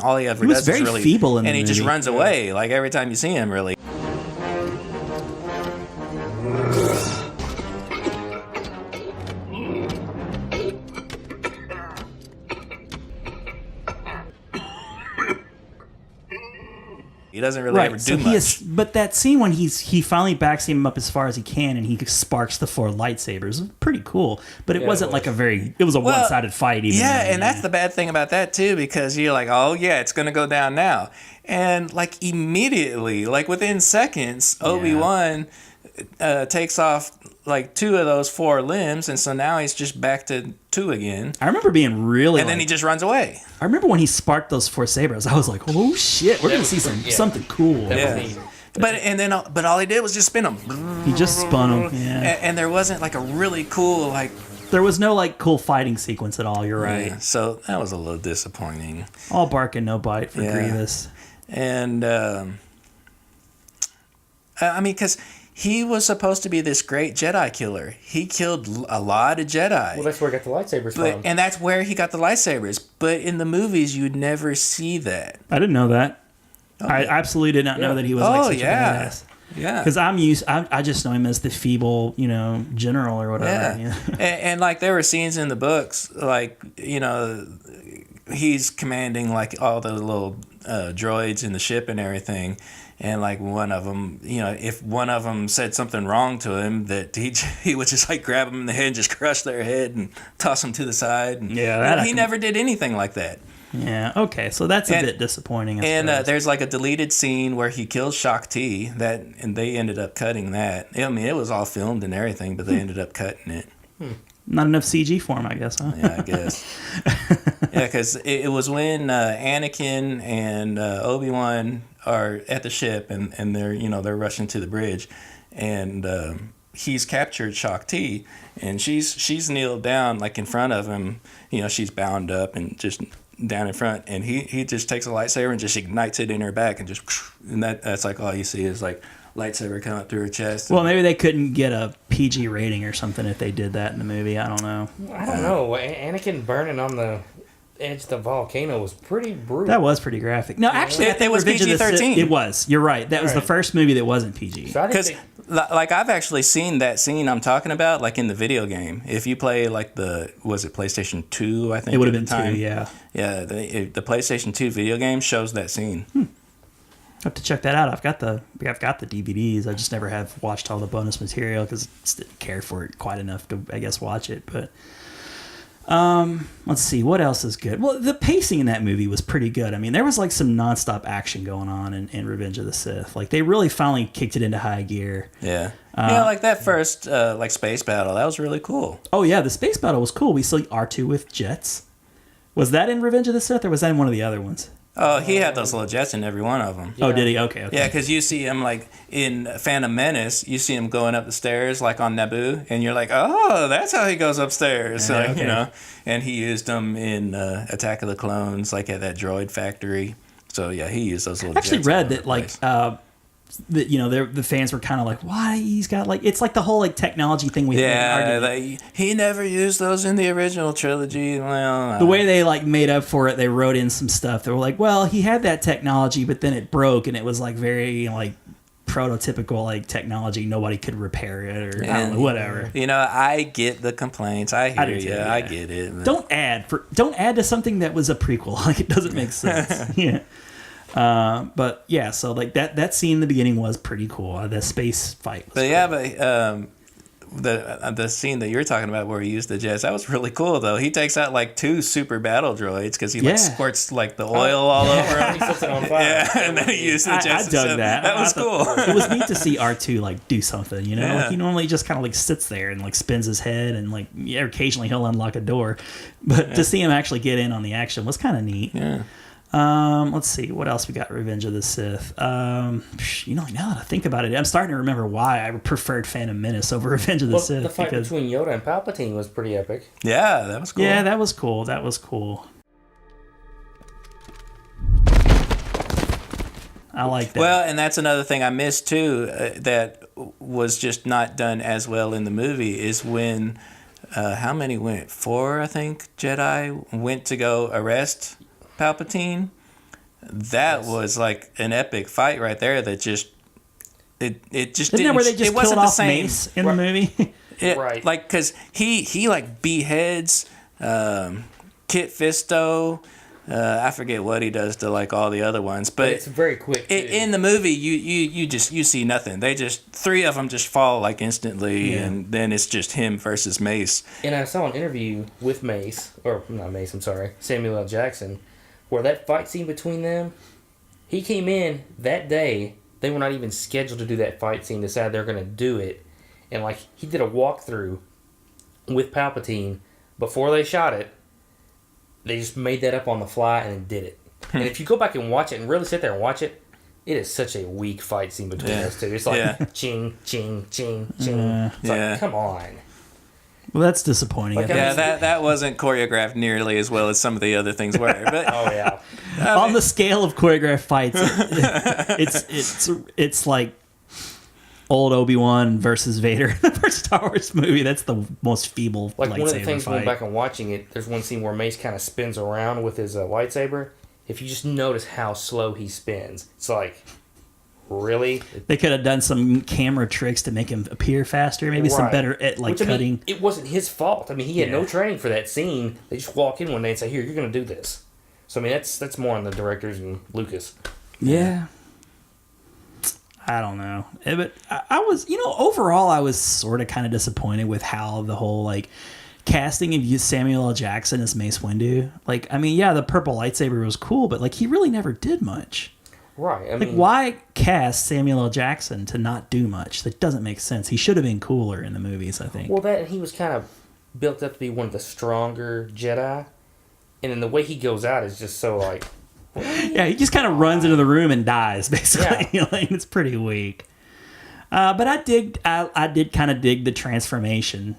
all he ever does is really feeble in the and he just movie. runs away. Like every time you see him, really. He doesn't really ever do much. But that scene when he finally backs him up as far as he can and he sparks the 4 lightsabers was pretty cool. But it wasn't like it was a one-sided fight even. Yeah, and that's the bad thing about that too, because you're like, oh yeah, it's gonna go down now. And like immediately, like within seconds, Obi-Wan takes off like 2 of those 4 limbs, and so now he's just back to 2 again. I remember being really and then he just runs away. I remember when he sparked those 4 sabers, I was like, oh shit, we're gonna see something cool. But all he did was just spin them. He just spun them. Yeah. And there wasn't like a really cool like. There was no like cool fighting sequence at all. You're right. Yeah, so that was a little disappointing. All bark and no bite for Grievous. And I mean, because he was supposed to be this great Jedi killer. He killed a lot of Jedi. Well, that's where he got the lightsabers from. And that's where he got the lightsabers. But in the movies, you never see that. I didn't know that. I absolutely did not know that he was like such a badass. Yeah. Because I just know him as the feeble, general or whatever. Yeah. And like there were scenes in the books, like, he's commanding like all the little droids in the ship and everything. And like one of them, if one of them said something wrong to him, that he would just like grab them in the head and just crush their head and toss them to the side. And, he never did anything like that. Yeah. Okay. So that's a bit disappointing. And there's like a deleted scene where he kills Shaak Ti, and they ended up cutting that. I mean, it was all filmed and everything, but they ended up cutting it. Not enough CG for him, I guess, huh? Yeah, I guess. Yeah, because it was when Anakin and Obi-Wan are at the ship, and they're rushing to the bridge, and he's captured Shaak Ti, and she's kneeled down like in front of him. She's bound up and just down in front, and he just takes a lightsaber and just ignites it in her back, and that's like all you see is like lightsaber come up through her chest. Well, maybe they couldn't get a PG rating or something if they did that in the movie. I don't know. I don't know. Anakin burning on the edge of the volcano was pretty brutal. That was pretty graphic. No, actually, I think it was Revenge of the Sith- PG-13. It was. You're right. That was the first movie that wasn't PG. So I think Because like I've actually seen that scene I'm talking about, like in the video game. If you play like was it PlayStation 2? I think It would have at been the time. 2, yeah. Yeah, the PlayStation 2 video game shows that scene. I have to check that out. I've got the DVDs. I just never have watched all the bonus material because I just didn't care for it quite enough to, I guess, watch it. But let's see, what else is good? Well, the pacing in that movie was pretty good. I mean, there was like some nonstop action going on in Revenge of the Sith. Like they really finally kicked it into high gear. Yeah. Yeah, like that first like space battle, that was really cool. Oh yeah, the space battle was cool. We saw R2 with jets. Was that in Revenge of the Sith or was that in one of the other ones? Oh, he had those little jets in every one of them. Oh, did he? Okay. Yeah, because you see him like in Phantom Menace, you see him going up the stairs like on Naboo, and you're like, oh, that's how he goes upstairs. Yeah, Like, okay. you know, and he used them in Attack of the Clones, like at that droid factory. So yeah, he used those little. I actually jets all read over that the like place. that the fans were kind of like, why he's got like it's like the whole like technology thing we Yeah, argued. he never used those in the original trilogy. Well, The way they like made up for it, they wrote in some stuff. They were like, well, he had that technology, but then it broke, and it was like very like prototypical like technology. Nobody could repair it, or I don't know, whatever. You know, I get the complaints. I I do hear too, you. yeah. I get it. but- Don't add to something that was a prequel. Like it doesn't make sense. Yeah. But yeah, so like that scene in the beginning was pretty cool. The space fight. Was But yeah, the scene that you're talking about where he used the jets, that was really cool though. He takes out like 2 super battle droids because he like Yeah. squirts like the oil all over him. He sets it on fire. Yeah, and then he used the I jets. dug instead. that. That was I thought- cool. It was neat to see R2 like do something, you know? Yeah. Like he normally just kind of like sits there and like spins his head and like yeah, occasionally he'll unlock a door. But to see him actually get in on the action was kind of neat. Yeah. Let's see what else we got. Revenge of the Sith. You know, now that I think about it, I'm starting to remember why I preferred Phantom Menace over Revenge of the Well, Sith. the fight because, between Yoda and Palpatine was pretty epic. Yeah, that was cool. yeah, that was cool. That was cool. I like that. Well, and that's another thing I missed too that was just not done as well in the movie is when how many went? 4, I think, Jedi went to go arrest Palpatine. That was like an epic fight right there. That just it just Isn't didn't. that where they just it wasn't killed the off same. Mace in the movie? Right. Like because he like beheads Kit Fisto. I forget what he does to like all the other ones, but It's very quick. too. in the movie, you see nothing. They just 3 of them just fall like instantly, Yeah. and then it's just him versus Mace. And I saw an interview with Mace, or not Mace, I'm sorry, Samuel L. Jackson, where that fight scene between them, he came in that day. They were not even scheduled to do that fight scene. Decided they're going to do it, and like he did a walkthrough with Palpatine before they shot it. They just made that up on the fly and did it. And if you go back and watch it and really sit there and watch it, it is such a weak fight scene between Yeah. those two. It's like Yeah. ching, ching, ching, ching. It's Yeah. like, come on. Well, that's disappointing. Like, I Yeah, think. that wasn't choreographed nearly as well as some of the other things were. But Oh, yeah. On the scale of choreographed fights, it's like old Obi-Wan versus Vader in the first Star Wars movie. That's the most feeble Like one of the lightsaber things going fight. back and watching it, there's one scene where Mace kind of spins around with his lightsaber. If you just notice how slow he spins, it's like, really? They could have done some camera tricks to make him appear faster. Maybe some Right. better at like Which, I mean, cutting. it wasn't his fault. I mean, he had no Yeah. training for that scene. They just walk in one day and say, "Here, you're going to do this." So I mean, that's more on the directors and Lucas. Yeah. I don't know. But I was, overall, I was sort of kind of disappointed with how the whole, like, casting of Samuel L. Jackson as Mace Windu. Like, I mean, yeah, the purple lightsaber was cool, but, like, he really never did much. Right. I Like, mean, why cast Samuel L. Jackson to not do much? That doesn't make sense. He should have been cooler in the movies, I think. Well, that he was kind of built up to be one of the stronger Jedi, and then the way he goes out is just so like. Yeah, he just kind of runs into the room and dies, basically. Like, it's pretty weak. But I did kind of dig the transformation,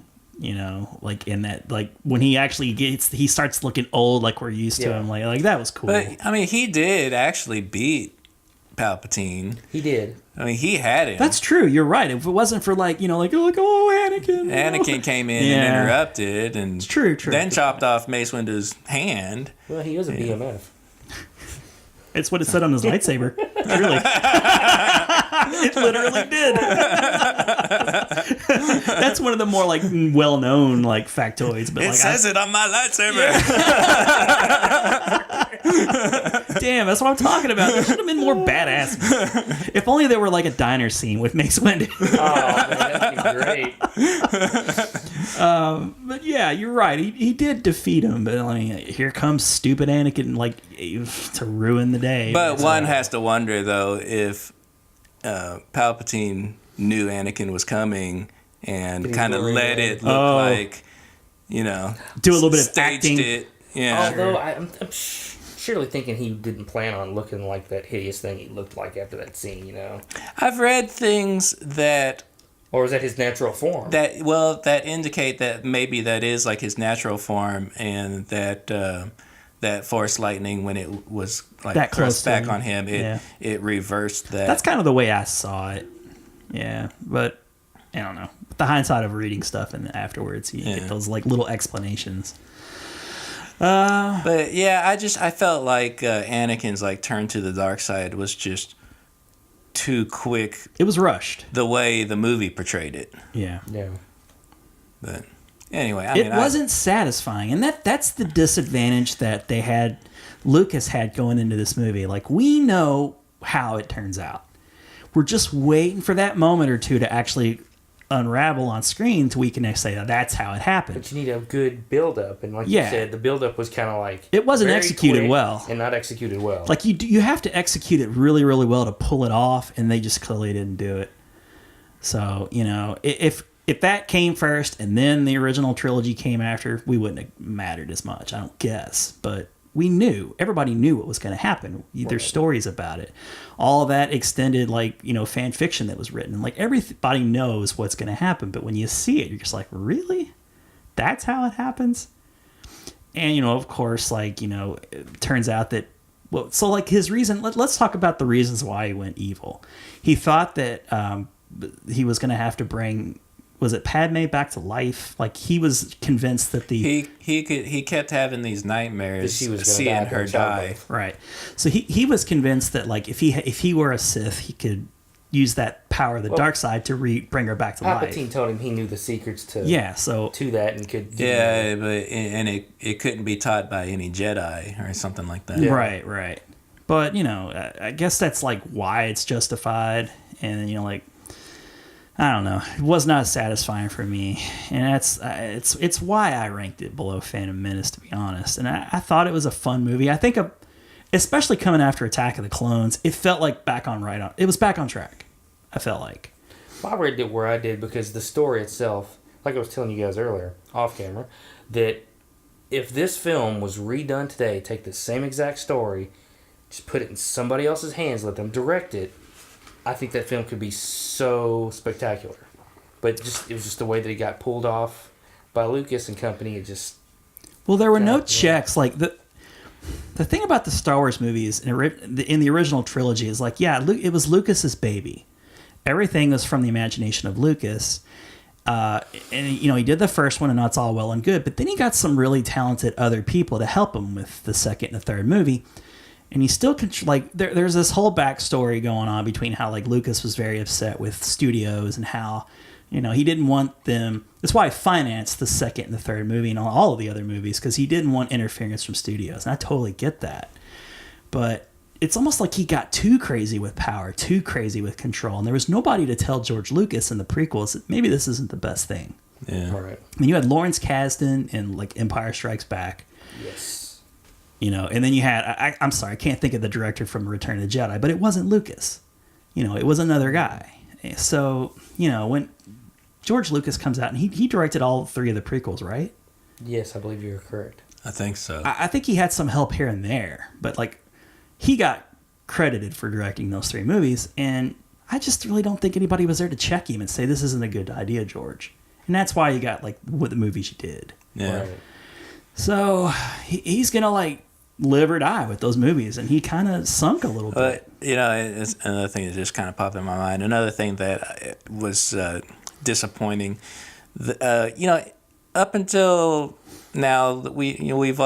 like in that, like when he actually he starts looking old, like we're used to Yeah. him. Like that was cool. But I mean, he did actually beat Palpatine. He did. I mean, he had him. That's true. You're right. If it wasn't for like, oh, Anakin. Anakin came in Yeah. and interrupted, and True. then chopped off Mace Windu's hand. Well, he was a BMF. It's what it said on his lightsaber. Really. It literally did. That's one of the more like well-known like factoids. But It like, says it on my lightsaber. damn, that's what I'm talking about. There should have been more badass. If only there were like a diner scene with Mace Windu. Oh, man, that'd be great. But yeah, you're right. He did defeat him, but I mean, here comes stupid Anakin, like to ruin the day. But one has to wonder though if Palpatine knew Anakin was coming and Did he kind of worry let that- it look like, you know, Do a little bit of staged acting. it. Yeah. Although I'm surely thinking he didn't plan on looking like that hideous thing he looked like after that scene, you know? I've read things that Or was that his natural form? that indicate that maybe that is like his natural form, and that that Force lightning, when it was like That close thrust to back him. on him, it reversed that. That's kind of the way I saw it. Yeah, but I don't know. With the hindsight of reading stuff and afterwards, you get those like little explanations. But yeah, I felt like Anakin's like turn to the dark side was just too quick. It was rushed. The way the movie portrayed it. Yeah. yeah. But anyway, It wasn't satisfying, and that's the disadvantage that they had. Lucas had going into this movie. Like, we know how it turns out. We're just waiting for that moment or two to actually unravel on screen so we can say that's how it happened. But you need a good build-up, and like Yeah. you said, the build-up was kind of like... It wasn't very executed quick well. And not executed well. Like, you have to execute it really, really well to pull it off, and they just clearly didn't do it. So, you know, if that came first and then the original trilogy came after, we wouldn't have mattered as much, I don't guess. But we knew. Everybody knew what was going to happen. There's stories about it. All that extended, like, you know, fan fiction that was written. Like, everybody knows what's going to happen. But when you see it, you're just like, really? That's how it happens? And, you know, of course, like, you know, it turns out that, well, so, like, his reason, let's talk about the reasons why he went evil. He thought that he was going to have to bring, was it Padme back to life? Like, he was convinced that the... He kept having these nightmares, That she was gonna seeing die her during die. childbirth. Right. So he was convinced that, like, if he were a Sith, he could use that power of the dark side to bring her back to Palpatine life. told him he knew the secrets to So to that and could do Yeah, but it couldn't be taught by any Jedi or something like that. right. But, you know, I guess that's like why it's justified, and, you know, like, I don't know, it was not satisfying for me, and that's it's why I ranked it below Phantom Menace, to be honest. And I thought it was a fun movie. I think especially coming after Attack of the Clones, it felt like it was back on track. I felt like. I read it where I did because the story itself, like I was telling you guys earlier, off camera, that if this film was redone today, take the same exact story, just put it in somebody else's hands, let them direct it, I think that film could be so spectacular. But it was just the way that it got pulled off by Lucas and company. It just... Well, there were no Yeah. checks. Like, the thing about the Star Wars movies in the original trilogy is, like, yeah, it was Lucas's baby. Everything was from the imagination of Lucas. And, you know, he did the first one, and that's all well and good. But then he got some really talented other people to help him with the second and the third movie. And he still, like, there's this whole backstory going on between how, like, Lucas was very upset with studios and how, you know, he didn't want them. That's why he financed the second and the third movie and all of the other movies, because he didn't want interference from studios. And I totally get that. But it's almost like he got too crazy with power, too crazy with control. And there was nobody to tell George Lucas in the prequels that maybe this isn't the best thing. Yeah. All right. I mean, you had Lawrence Kasdan in, like, Empire Strikes Back. Yes. You know, and then you had, I'm sorry, I can't think of the director from Return of the Jedi, but it wasn't Lucas. You know, it was another guy. So, you know, when George Lucas comes out, and he directed all three of the prequels, right? Yes, I believe you're correct. I think so. I think he had some help here and there, but, like, he got credited for directing those three movies, and I just really don't think anybody was there to check him and say, this isn't a good idea, George. And that's why you got, like, what the movies you did. Yeah. Right. So he's going to, like, live or die with those movies, and he kind of sunk a little bit. But, you know, it's another thing that just kind of popped in my mind. Another thing that was disappointing, you know, up until now we've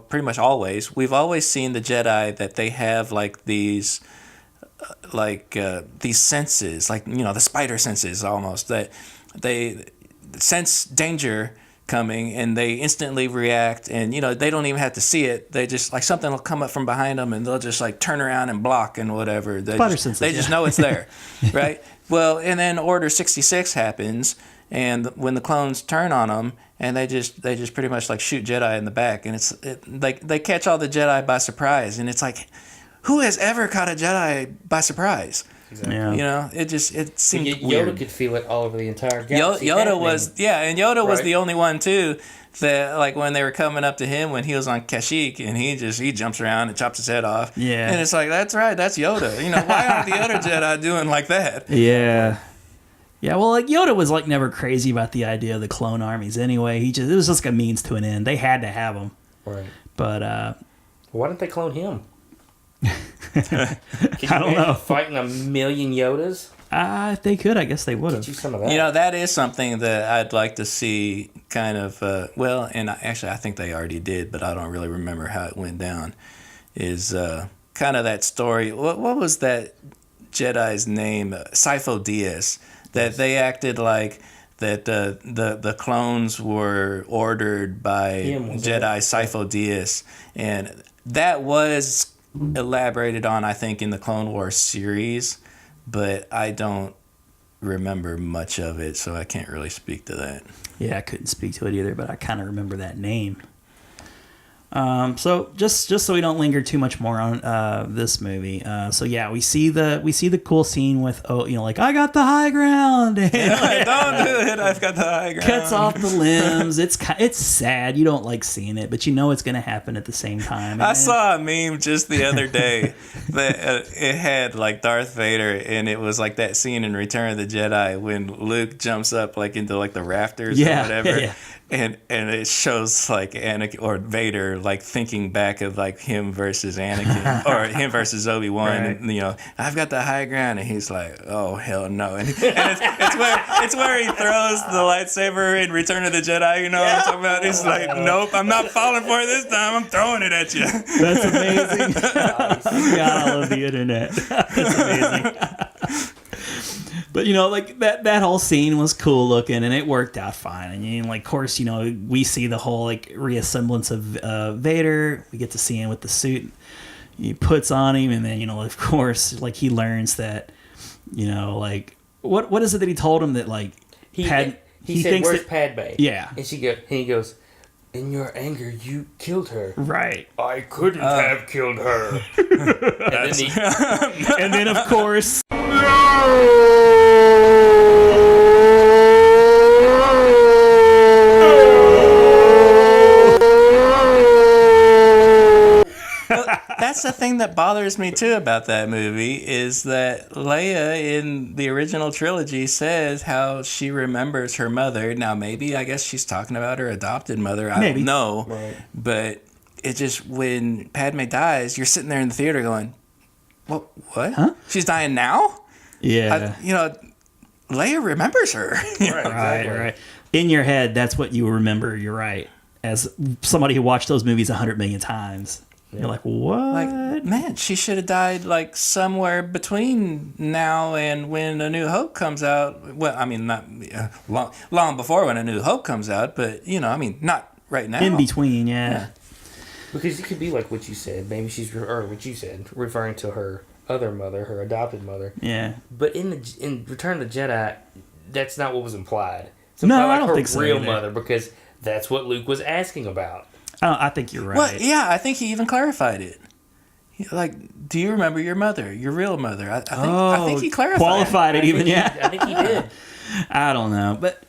pretty much we've always seen the Jedi that they have like these these senses, like the spider senses almost, that they sense danger coming and they instantly react, and they don't even have to see it. They just like something will come up from behind them and they'll just like turn around and block and whatever. Spider senses, they just know it's there, right? Well, and then Order 66 happens, and when the clones turn on them, and they just pretty much like shoot Jedi in the back, and like they catch all the Jedi by surprise, and it's like, who has ever caught a Jedi by surprise? Exactly. Yeah. It seemed Yoda weird. could feel it all over the entire galaxy. Yoda was Yoda was Right. the only one too that like when they were coming up to him when he was on Kashyyyk, and he jumps around and chops his head off. Yeah. And it's like, that's right, that's Yoda. Why aren't the other Jedi doing like that? Yeah. Yeah, well, like Yoda was like never crazy about the idea of the clone armies anyway. It was just a means to an end. They had to have them. Right. But Why didn't they clone him? Can you I don't know. Fighting a million Yodas? if they could, I guess they would Get you have. some of that. That is something that I'd like to see kind of, I think they already did, but I don't really remember how it went down, is kind of that story. What was that Jedi's name? Sifo Dyas. That they acted like that the clones were ordered by Jedi Sifo Dyas. And that was elaborated on, I think, in the Clone Wars series, but I don't remember much of it, so I can't really speak to that. Yeah, I couldn't speak to it either, but I kind of remember that name. So just so we don't linger too much more on this movie. So yeah, we see the cool scene with like, I got the high ground. And, like, Don't do it. I've got the high ground. cuts off the limbs. It's sad. You don't like seeing it, but you know it's gonna happen at the same time. And I then- saw a meme just the other day that it had like Darth Vader, and it was like that scene in Return of the Jedi when Luke jumps up like into like the rafters Yeah, or whatever, yeah. and it shows like Anakin or Vader like thinking back of like him versus Anakin or him versus Obi-Wan, Right. and I've got the high ground, and he's like, oh hell no, and it's where he throws the lightsaber in Return of the Jedi. You know what I'm talking about? He's like, nope, I'm not falling for it this time. I'm throwing it at you. That's amazing. God, I love the internet. That's amazing. But like that whole scene was cool looking, and it worked out fine. And like, of course, we see the whole like reassemblance of Vader. We get to see him with the suit he puts on him, and then of course, like he learns that, like what is it that he told him that like He Pad- said, thinks "Where's that- Padme?" Yeah. And he goes, "In your anger, you killed her." right. I couldn't have killed her. And then And then of course. That's the thing that bothers me too about that movie is that Leia in the original trilogy says how she remembers her mother. Now maybe I guess she's talking about her adopted mother. I Maybe. don't know. Right. But it just, when Padme dies, you're sitting there in the theater going, What? Huh? She's dying now? Yeah. Leia remembers her. Right. In your head, that's what you remember. You're right. As somebody who watched those movies 100 million times, you're like, what? Like, man, she should have died like somewhere between now and when A New Hope comes out. Well, I mean, not long before when A New Hope comes out, but not right now. In between, yeah. because it could be like what you said. Maybe she's or what you said, referring to her other mother, her adopted mother. Yeah. But in Return of the Jedi, that's not what was implied. It's No, implied I like don't her think so real either. mother, because that's what Luke was asking about. I think you're right. Well, yeah, I think he even clarified it. Like, do you remember your mother, your real mother? I think he clarified. Qualified it even, yeah. I think he did. I don't know, but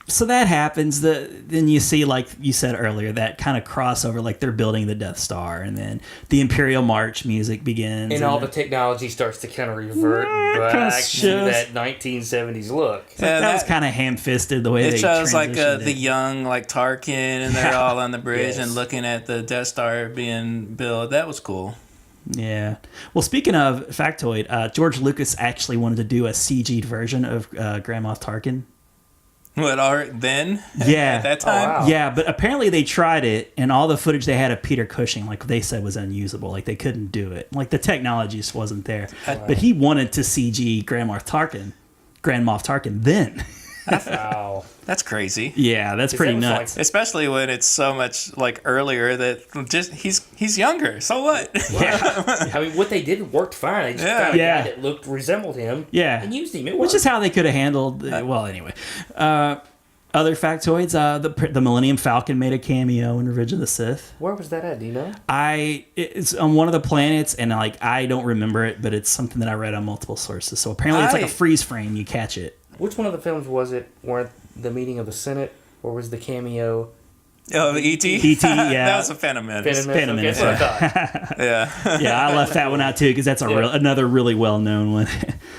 so that happens. Then you see, like you said earlier, that kind of crossover. Like they're building the Death Star, and then the Imperial March music begins, And all the technology starts to kind of revert back to shows- that 1970s look. Yeah, that was kind of ham-fisted the way It they shows like transitioned the it. young like Tarkin, and they're all on the bridge Yes. and looking at the Death Star being built. That was cool. Yeah. Well, speaking of factoid, George Lucas actually wanted to do a CG'd version of Grand Moff Tarkin. What are then? Yeah. At that time? wow. Yeah, but apparently they tried it, and all the footage they had of Peter Cushing, like they said, was unusable. Like they couldn't do it. Like the technology just wasn't there. But he wanted to CG Grand Moff Tarkin then. Wow. That's crazy. Yeah, that's pretty that was like- nuts. Especially when it's so much like earlier that just he's younger. So what? Yeah. I mean, what they did worked fine. They just Yeah. found a Yeah. guy that resembled him. Yeah. And used him. Which is how they could have handled. Well, anyway. Other factoids: the Millennium Falcon made a cameo in Revenge of the Sith. Where was that at? Do you know? It's on one of the planets, and like I don't remember it, but it's something that I read on multiple sources. So apparently, it's like a freeze frame. You catch it. Which one of the films was it? Where the meeting of the Senate, or was the cameo? Oh, E.T.? E.T., yeah. That was a Phantom Menace. Phantom Menace, Menace. That's what I thought. Yeah. Yeah, I left that one out too because that's another really well known one.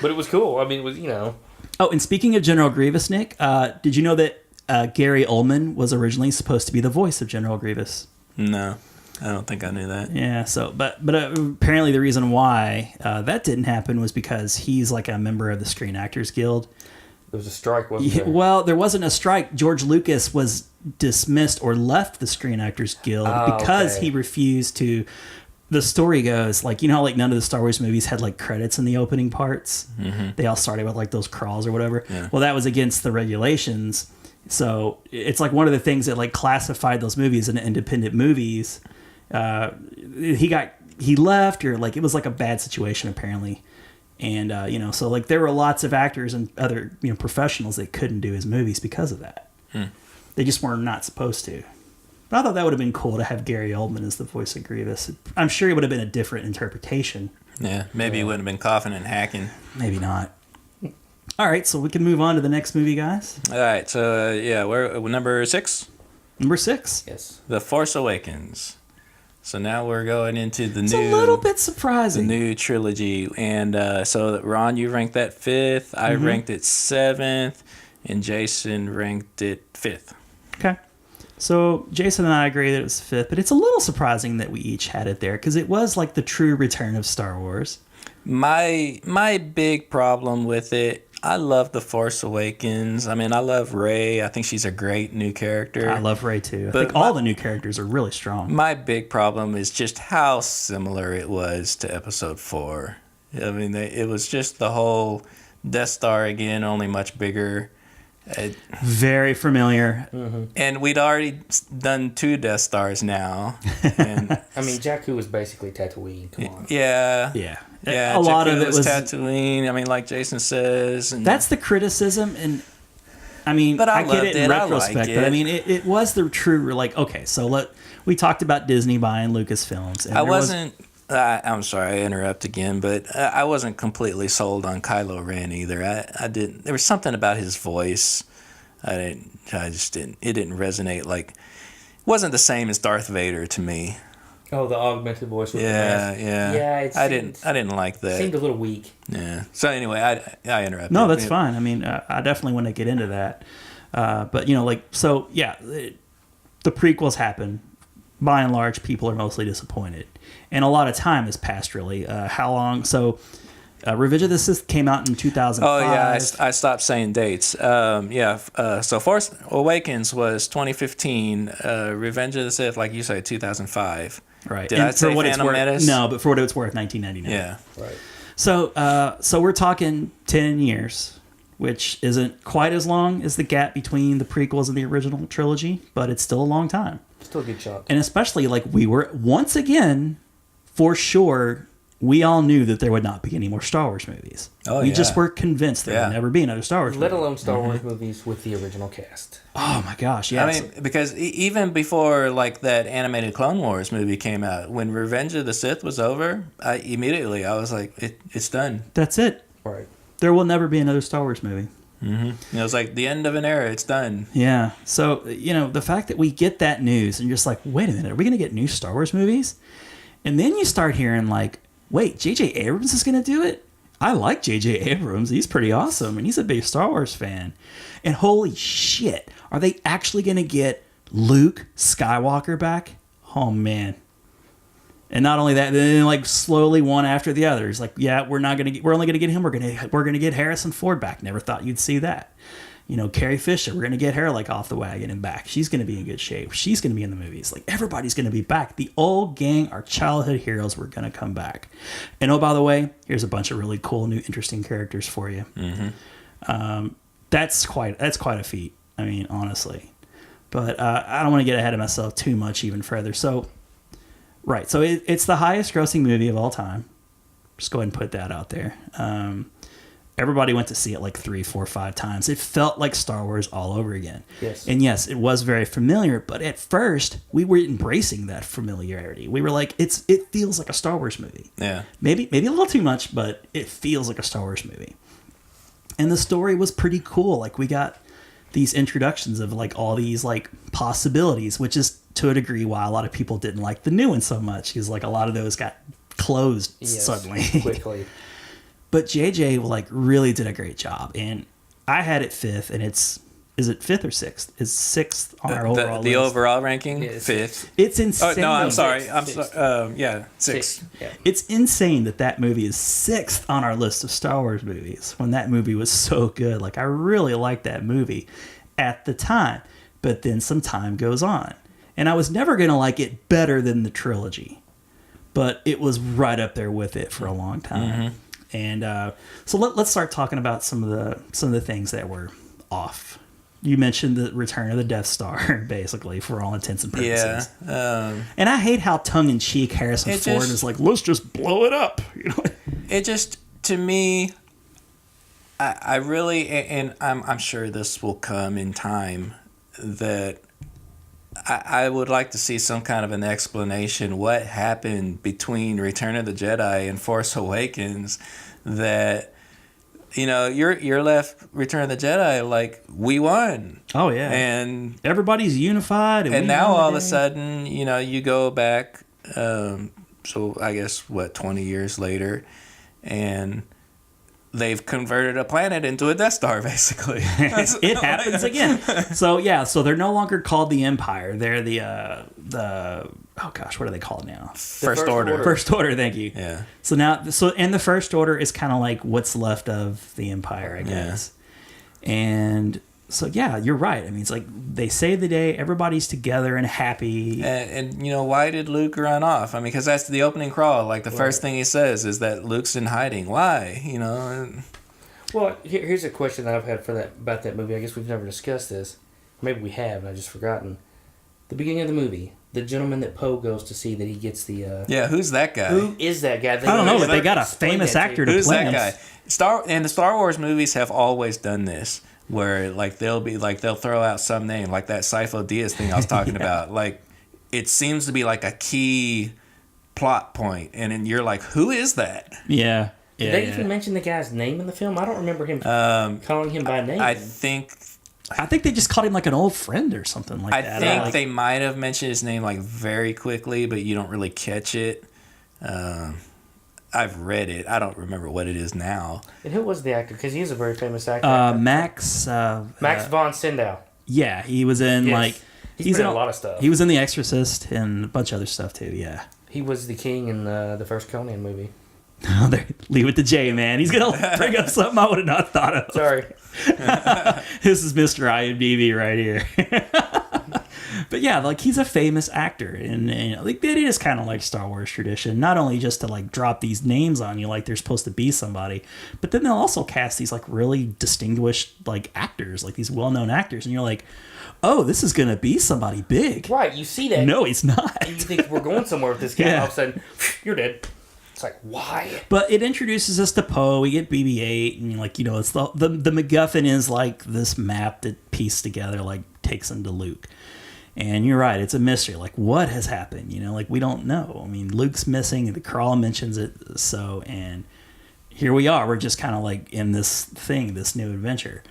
But it was cool. I mean, it was, you know. Oh, and speaking of General Grievous, Nick, did you know that Gary Oldman was originally supposed to be the voice of General Grievous? No, I don't think I knew that. Yeah. So, but apparently the reason why that didn't happen was because he's like a member of the Screen Actors Guild. There was a strike, wasn't there? Well, there wasn't a strike. George Lucas was dismissed or left the Screen Actors Guild because okay. he refused to. The story goes like, you know how like none of the Star Wars movies had like credits in the opening parts. Mm-hmm. They all started with like those crawls or whatever. Yeah. Well, that was against the regulations. So it's like one of the things that like classified those movies as independent movies. He left, or like it was like a bad situation apparently. And, so like there were lots of actors and other, professionals that couldn't do his movies because of that. They just were not supposed to. But I thought that would have been cool to have Gary Oldman as the voice of Grievous. I'm sure it would have been a different interpretation. Yeah, maybe he wouldn't have been coughing and hacking. Maybe not. All right, so we can move on to the next movie, guys. All right, so we're number 6, Number 6. Yes. The Force Awakens. So now we're going into the It's new, a little bit the surprising. new trilogy, and so Ron, you ranked that 5th. I ranked it 7th, and Jason ranked it 5th. Okay. So Jason and I agree that it was 5th, but it's a little surprising that we each had it there because it was like the true return of Star Wars. My big problem with it, I love The Force Awakens. I mean, I love Rey. I think she's a great new character. I love Rey too. I But think all the new characters are really strong. My big problem is just how similar it was to Episode 4. I mean, it was just the whole Death Star again, only much bigger. Very familiar. And we'd already done 2 Death Stars now. And I mean, Jakku was basically Tatooine. Come on. yeah. Yeah. A lot of Jakku it was Tatooine. I mean, like Jason says. And That's the criticism, and I mean, But I I get loved it in it. I like retrospect, but I it. mean, it was the true, like, okay, so we talked about Disney buying Lucasfilms. And I there was- wasn't. I'm sorry, I interrupt again, but I wasn't completely sold on Kylo Ren either. I didn't. There was something about his voice. I just didn't. It didn't resonate. Like, wasn't the same as Darth Vader to me. Oh, the augmented voice with the mask. Yeah. Yeah, it I seemed- didn't like that. Seemed a little weak. Yeah. So anyway, I interrupted. No, that's Yeah. fine. I mean, I definitely want to get into that. But, the prequels happen. By and large, people are mostly disappointed. And a lot of time has passed, really. How long? So, Revenge of the Sith came out in 2005. Oh yeah, I stopped saying dates. So Force Awakens was 2015. Revenge of the Sith, like you said, 2005. Right. Did I say Phantom Menace? No, but for what it's worth, 1999. Yeah. Right. So we're talking 10 years, which isn't quite as long as the gap between the prequels and the original trilogy, but it's still a long time. Still a good shot. And especially like we were, once again, for sure, we all knew that there would not be any more Star Wars movies. Oh, we yeah. just were convinced there Yeah. would never be another Star Wars Let movie. alone Star Wars movies with the original cast. Oh my gosh, yeah. I mean, because even before like that animated Clone Wars movie came out, when Revenge of the Sith was over, I was like, it's done. that's it. Right. There will never be another Star Wars movie. It was like the end of an era. It's done. Yeah. So, the fact that we get that news and you're just like, wait a minute, are we going to get new Star Wars movies? And then you start hearing like, wait, J.J. Abrams is going to do it? I like J.J. Abrams. He's pretty awesome. And he's a big Star Wars fan. And holy shit, are they actually going to get Luke Skywalker back? Oh, man. And not only that, then like slowly one after the others. Like, yeah, we're only going to get him. We're going to get Harrison Ford back. Never thought you'd see that. You know, Carrie Fisher, we're going to get her like off the wagon and back. She's going to be in good shape. She's going to be in the movies. Like everybody's going to be back. The old gang, our childhood heroes, were going to come back. And oh, by the way, here's a bunch of really cool, new, interesting characters for you. That's quite a feat. I mean, honestly. But I don't want to get ahead of myself too much even further. So, right. So it's the highest grossing movie of all time. Just go ahead and put that out there. Everybody went to see it like 3, 4, 5 times. It felt like Star Wars all over again. Yes. And yes, it was very familiar, but at first we were embracing that familiarity. We were like, it feels like a Star Wars movie. Yeah. Maybe a little too much, but it feels like a Star Wars movie. And the story was pretty cool. Like we got these introductions of like all these like possibilities, which is to a degree why a lot of people didn't like the new one so much, because like a lot of those got closed suddenly. Quickly. But JJ like really did a great job, and I had it 5th, and is it 5th or 6th? It's 6th on our overall The list. overall ranking, Yeah, it's 5th. It's Oh, insane. no, I'm sorry. Sixth. Yeah, 6th. Yeah. It's insane that movie is 6th on our list of Star Wars movies when that movie was so good. Like I really liked that movie at the time, but then some time goes on, and I was never going to like it better than the trilogy, but it was right up there with it for a long time. And so let's start talking about some of the things that were off. You mentioned the return of the Death Star, basically, for all intents and purposes. Yeah. And I hate how tongue-in-cheek Harrison Ford is like, let's just blow it up. You know? It just, to me, I really, and I'm sure this will come in time, that I would like to see some kind of an explanation what happened between Return of the Jedi and Force Awakens, that, you know, you're left Return of the Jedi like, we won. Oh, yeah. And everybody's unified. and now all of a sudden, you know, you go back, so I guess, 20 years later, and they've converted a planet into a Death Star, basically. It happens again. So they're no longer called the Empire. They're the oh gosh, what are they called now? First Order. First Order, thank you. Yeah. So and the First Order is kind of like what's left of the Empire, I guess. And so yeah, you're right. I mean, it's like they save the day, everybody's together and happy. And you know, why did Luke run off? I mean, because that's the opening crawl. Like the first thing he says is that Luke's in hiding. Why? You know. Well, here's a question that I've had about that movie. I guess we've never discussed this. Maybe we have, and I've just forgotten. The beginning of the movie, the gentleman that Poe goes to see, that he gets the. Yeah, who's that guy? Who is that guy? I don't know, but they got a Explain famous that to actor me. to Who's play that him. guy? The Star Wars movies have always done this, where like they'll throw out some name, like that Sifo Dyas thing I was talking about. Like it seems to be like a key plot point, and then you're like, who is that? Yeah. Did they even mention the guy's name in the film? I don't remember him calling him by name. I think they just called him like an old friend or something like that. I think they might have mentioned his name like very quickly, but you don't really catch it. I've read it. I don't remember what it is now. And who was the actor? Because he is a very famous actor. Max von Sydow. Yeah, he was in Yes. He's been in a lot of stuff. He was in The Exorcist and a bunch of other stuff too. Yeah. He was the king in the first Conan movie. Leave it to Jay, man. He's gonna bring up something I would have not thought of. Sorry. This is Mr. IMDb right here. But yeah, like he's a famous actor, and like it is kind of like Star Wars tradition, not only just to like drop these names on you like they're supposed to be somebody, but then they'll also cast these like really distinguished like actors, like these well-known actors, and you're like, oh, this is gonna be somebody big. Right, you see that. No, he's not. And you think we're going somewhere with this guy, Yeah. and all of a sudden, you're dead. It's like, why? But it introduces us to Poe. We get BB-8, and like, you know, it's the MacGuffin is like this map that pieced together like takes him to Luke. And you're right, it's a mystery. Like, what has happened? You know, like we don't know. I mean, Luke's missing. The crawl mentions it. So, and here we are. We're just kind of like in this thing, this new adventure.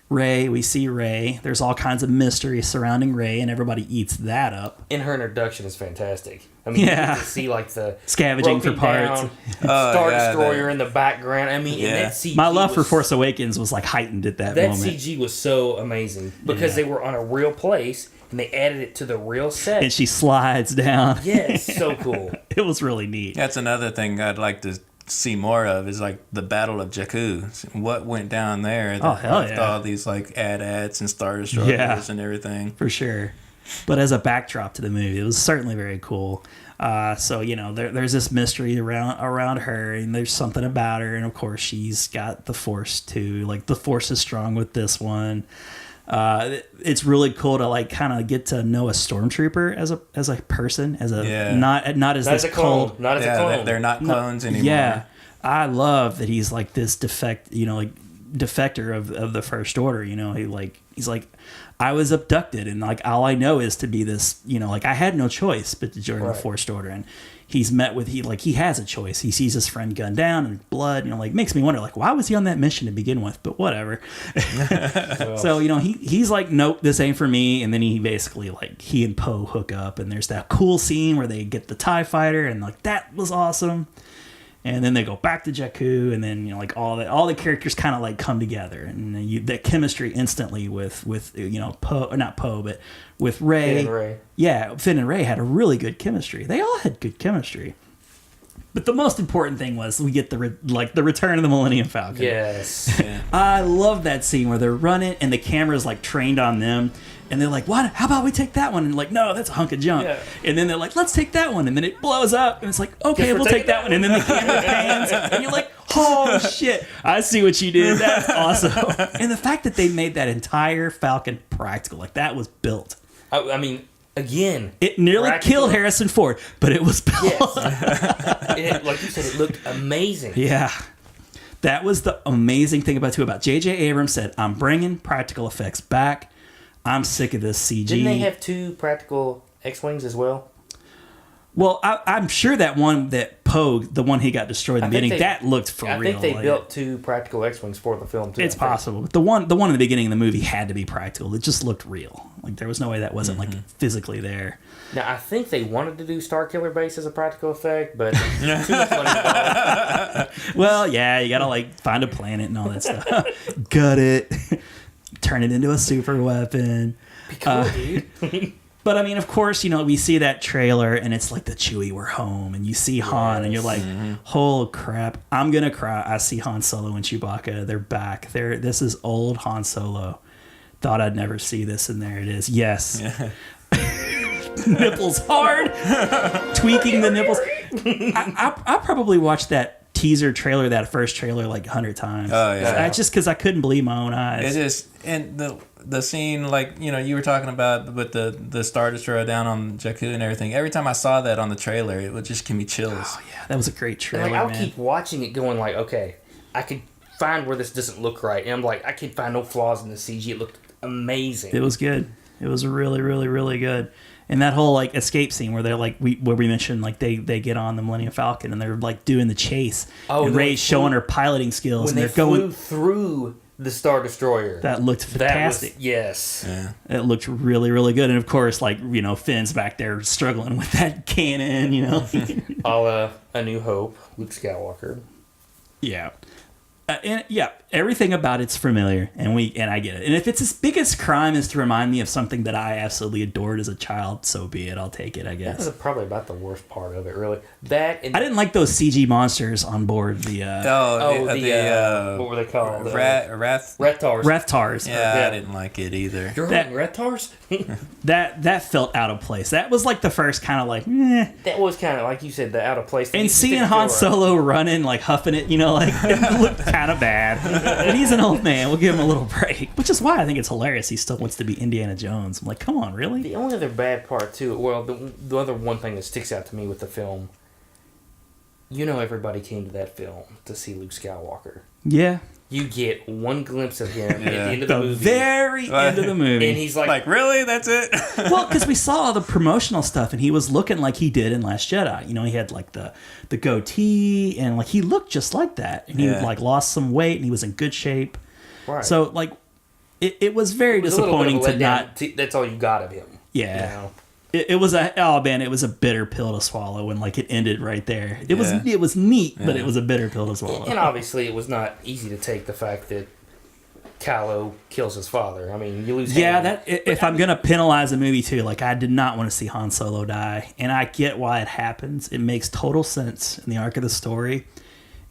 Rey, we see Rey. There's all kinds of mystery surrounding Rey, and everybody eats that up. And her introduction is fantastic. I mean, Yeah. you get to see like the Scavenging for broken parts. down Star yeah, Destroyer in the background. I mean, Yeah. and that CG My love for was- Force Awakens was like heightened at that That moment. CG was so amazing because Yeah. they were on a real place and they added it to the real set. And she slides down. Yes, so cool. It was really neat. That's another thing I'd like to see more of is like the Battle of Jakku. What went down there? Oh, hell with yeah. all these like AT-ATs and Star Destroyers Yeah. and everything. For sure. But as a backdrop to the movie, it was certainly very cool. So, you know, there's this mystery around her, and there's something about her, and of course she's got the Force too. Like, the Force is strong with this one. It's really cool to like kind of get to know a stormtrooper as a person, as a Yeah. not as Not as this a clone. cold. Not as a Yeah, clone. they're not clones anymore. Yeah, I love that he's like this defector of the First Order. You know, he's like, I was abducted, and like all I know is to be this. You know, like I had no choice but to join the Right. First Order, and he's met with he has a choice. He sees his friend gunned down and blood. You know, like makes me wonder like why was he on that mission to begin with? But whatever. So you know he's like, nope, this ain't for me. And then he basically like he and Poe hook up, and there's that cool scene where they get the TIE fighter, and like that was awesome. And then they go back to Jakku, and then you know like all the characters kind of like come together, and that chemistry instantly with you know Poe, or not Poe, but with Rey. Finn and Rey. Yeah, Finn and Rey had a really good chemistry. They all had good chemistry. But the most important thing was we get the return of the Millennium Falcon. Yes. I love that scene where they're running and the camera's like trained on them, and they're like, "What? How about we take that one?" And like, "No, that's a hunk of junk." Yeah. And then they're like, "Let's take that one," and then it blows up, and it's like, "Okay, Guess we're we'll take taking that one." And then the camera pans, and you're like, "Oh shit! I see what you did. That's awesome." And the fact that they made that entire Falcon practical, like that was built. I mean, again, It nearly practical. killed Harrison Ford, but it was built. Yes. Like you said, it looked amazing. Yeah. That was the amazing thing about J.J. Abrams said, I'm bringing practical effects back. I'm sick of this CG. Didn't they have 2 practical X-Wings as well? Well, I'm sure that one that Poe, the one he got destroyed in the I think beginning, that looked for I real. think they like, built 2 practical X-Wings for the film, too. It's I think. possible. But the one in the beginning of the movie had to be practical. It just looked real. Like there was no way that wasn't like physically there. Now, I think they wanted to do Starkiller Base as a practical effect, but too much money involved. Well, yeah, you gotta like find a planet and all that stuff. Gut it, turn it into a super weapon. Be cool, dude. But I mean, of course, you know, we see that trailer and it's like the Chewie, we're home, and you see Han and you're like, holy crap, I'm gonna cry. I see Han Solo and Chewbacca. They're back. This is old Han Solo. Thought I'd never see this, and there it is. Yes. Nipples hard. Tweaking the nipples. I probably watched that teaser trailer, that first trailer, like 100 times. Oh, yeah. Just because I couldn't believe my own eyes. It is, and the scene, like you know, you were talking about with the Star Destroyer down on Jakku and everything. Every time I saw that on the trailer, it would just give me chills. Oh, yeah, that was a great And trailer, like, I'll man. keep watching it going like, okay, I could find where this doesn't look right. And I'm like, I can find no flaws in the CG. It looked amazing. It was good. It was really, really, really good. And that whole like escape scene where they're like where we mentioned like they get on the Millennium Falcon and they're like doing the chase. Oh, and they Rey's showing her piloting skills, when and they they're flew going. through the Star Destroyer. That looked fantastic. Yes. Yeah. It looked really, really good. And of course, like you know, Finn's back there struggling with that cannon. You know. A la A New Hope, Luke Skywalker. Yeah. And yeah, everything about it's familiar, and I get it. And if it's its biggest crime is to remind me of something that I absolutely adored as a child, so be it. I'll take it, I That guess. was probably about the worst part of it, really. That and I didn't like those CG monsters on board the what were they called? Wrath. Reptars. Reftars. Yeah, Yeah. I didn't like it either. You're That- hunting Reptars? That felt out of place. That was like the first kind of like, eh. That was kind of, like you said, the out of place thing. And You just seeing didn't Han feel right. Solo running, like huffing it, you know, like it looked kind of bad. But he's an old man. We'll give him a little break. Which is why I think it's hilarious. He still wants to be Indiana Jones. I'm like, come on, really? The only other bad part, too, well, the other one thing that sticks out to me with the film, you know everybody came to that film to see Luke Skywalker. Yeah. You get one glimpse of him at the Yeah. end of the The movie. very end of the movie. And he's like, Like, really? That's it? Well, because we saw all the promotional stuff, and he was looking like he did in Last Jedi. You know, he had like the goatee, and like he looked just like that. And he Yeah. like lost some weight, and he was in good shape. right. So like, it was very It was a little bit disappointing of a to letdown. not. That's all you got of him. Yeah. You know? It was it was a bitter pill to swallow when like it ended right there. It Yeah. was neat, but Yeah. it was a bitter pill to swallow. And obviously, it was not easy to take the fact that Kylo kills his father. I mean, you lose. Yeah, Han. that if I'm gonna penalize a movie too, like I did not want to see Han Solo die, and I get why it happens. It makes total sense in the arc of the story,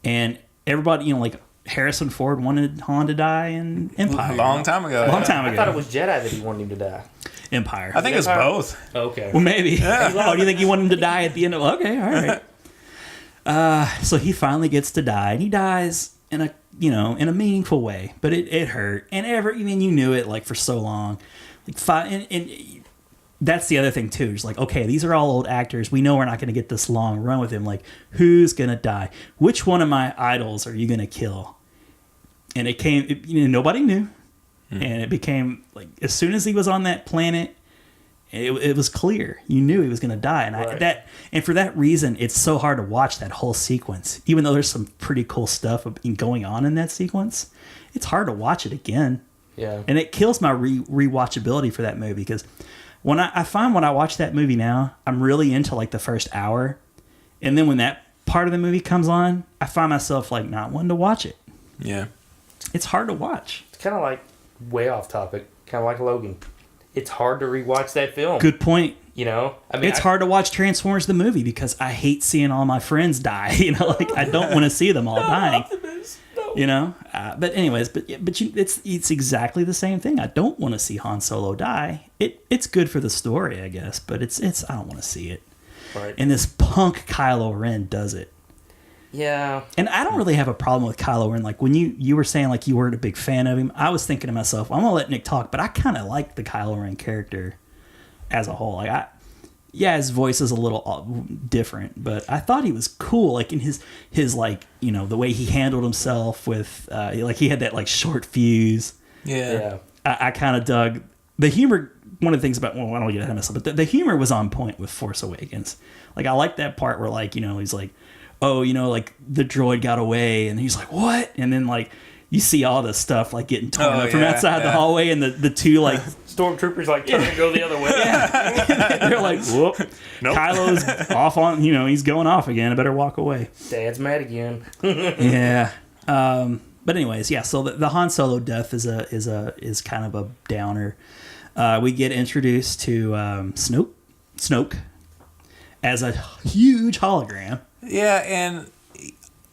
and everybody, like Harrison Ford wanted Han to die in Empire. A long time ago. Long time ago. I thought it was Jedi that he wanted him to die. Empire. I think it's Empire? both. Okay. Well, maybe. Oh, do you think you want him to die at the end of? Okay, all right. So he finally gets to die, and he dies in a in a meaningful way, but it hurt, and you knew it like for so long, like and that's the other thing too. It's like, okay, these are all old actors. We know we're not going to get this long run with him. Like, who's gonna die? Which one of my idols are you gonna kill? And it came. Nobody knew, and it became like as soon as he was on that planet. It was clear. You knew he was going to die, and Right. and for that reason, it's so hard to watch that whole sequence. Even though there's some pretty cool stuff going on in that sequence, it's hard to watch it again. Yeah. And it kills my rewatchability for that movie because when I find when I watch that movie now, I'm really into like the first hour, and then when that part of the movie comes on, I find myself like not wanting to watch it. Yeah. It's hard to watch. It's kind of like way off topic, kind of like Logan. It's hard to rewatch that film. Good point. I mean, It's hard to watch Transformers the movie because I hate seeing all my friends die. Like I don't want to see them all dying. But anyways, it's exactly the same thing. I don't want to see Han Solo die. It's good for the story, I guess, but it's I don't want to see it. Right. And this punk Kylo Ren does it. Yeah. And I don't really have a problem with Kylo Ren. Like when you were saying like you weren't a big fan of him, I was thinking to myself, I'm gonna let Nick talk, but I kind of like the Kylo Ren character as a whole. Like his voice is a little different, but I thought he was cool. Like in his like the way he handled himself with like he had that like short fuse. Yeah. I kind of dug the humor. One of the things about I don't get ahead of myself, but the humor was on point with Force Awakens. Like I like that part where like he's like, oh, like the droid got away, and he's like, what? And then like you see all the stuff like getting torn up from outside the hallway, and the two like Stormtroopers like turn and go the other way. they're like, whoop, Nope. Kylo's off on, he's going off again. I better walk away. Dad's mad again. Yeah. But anyways, yeah. So the Han Solo death is kind of a downer. We get introduced to Snoke as a huge hologram. Yeah, and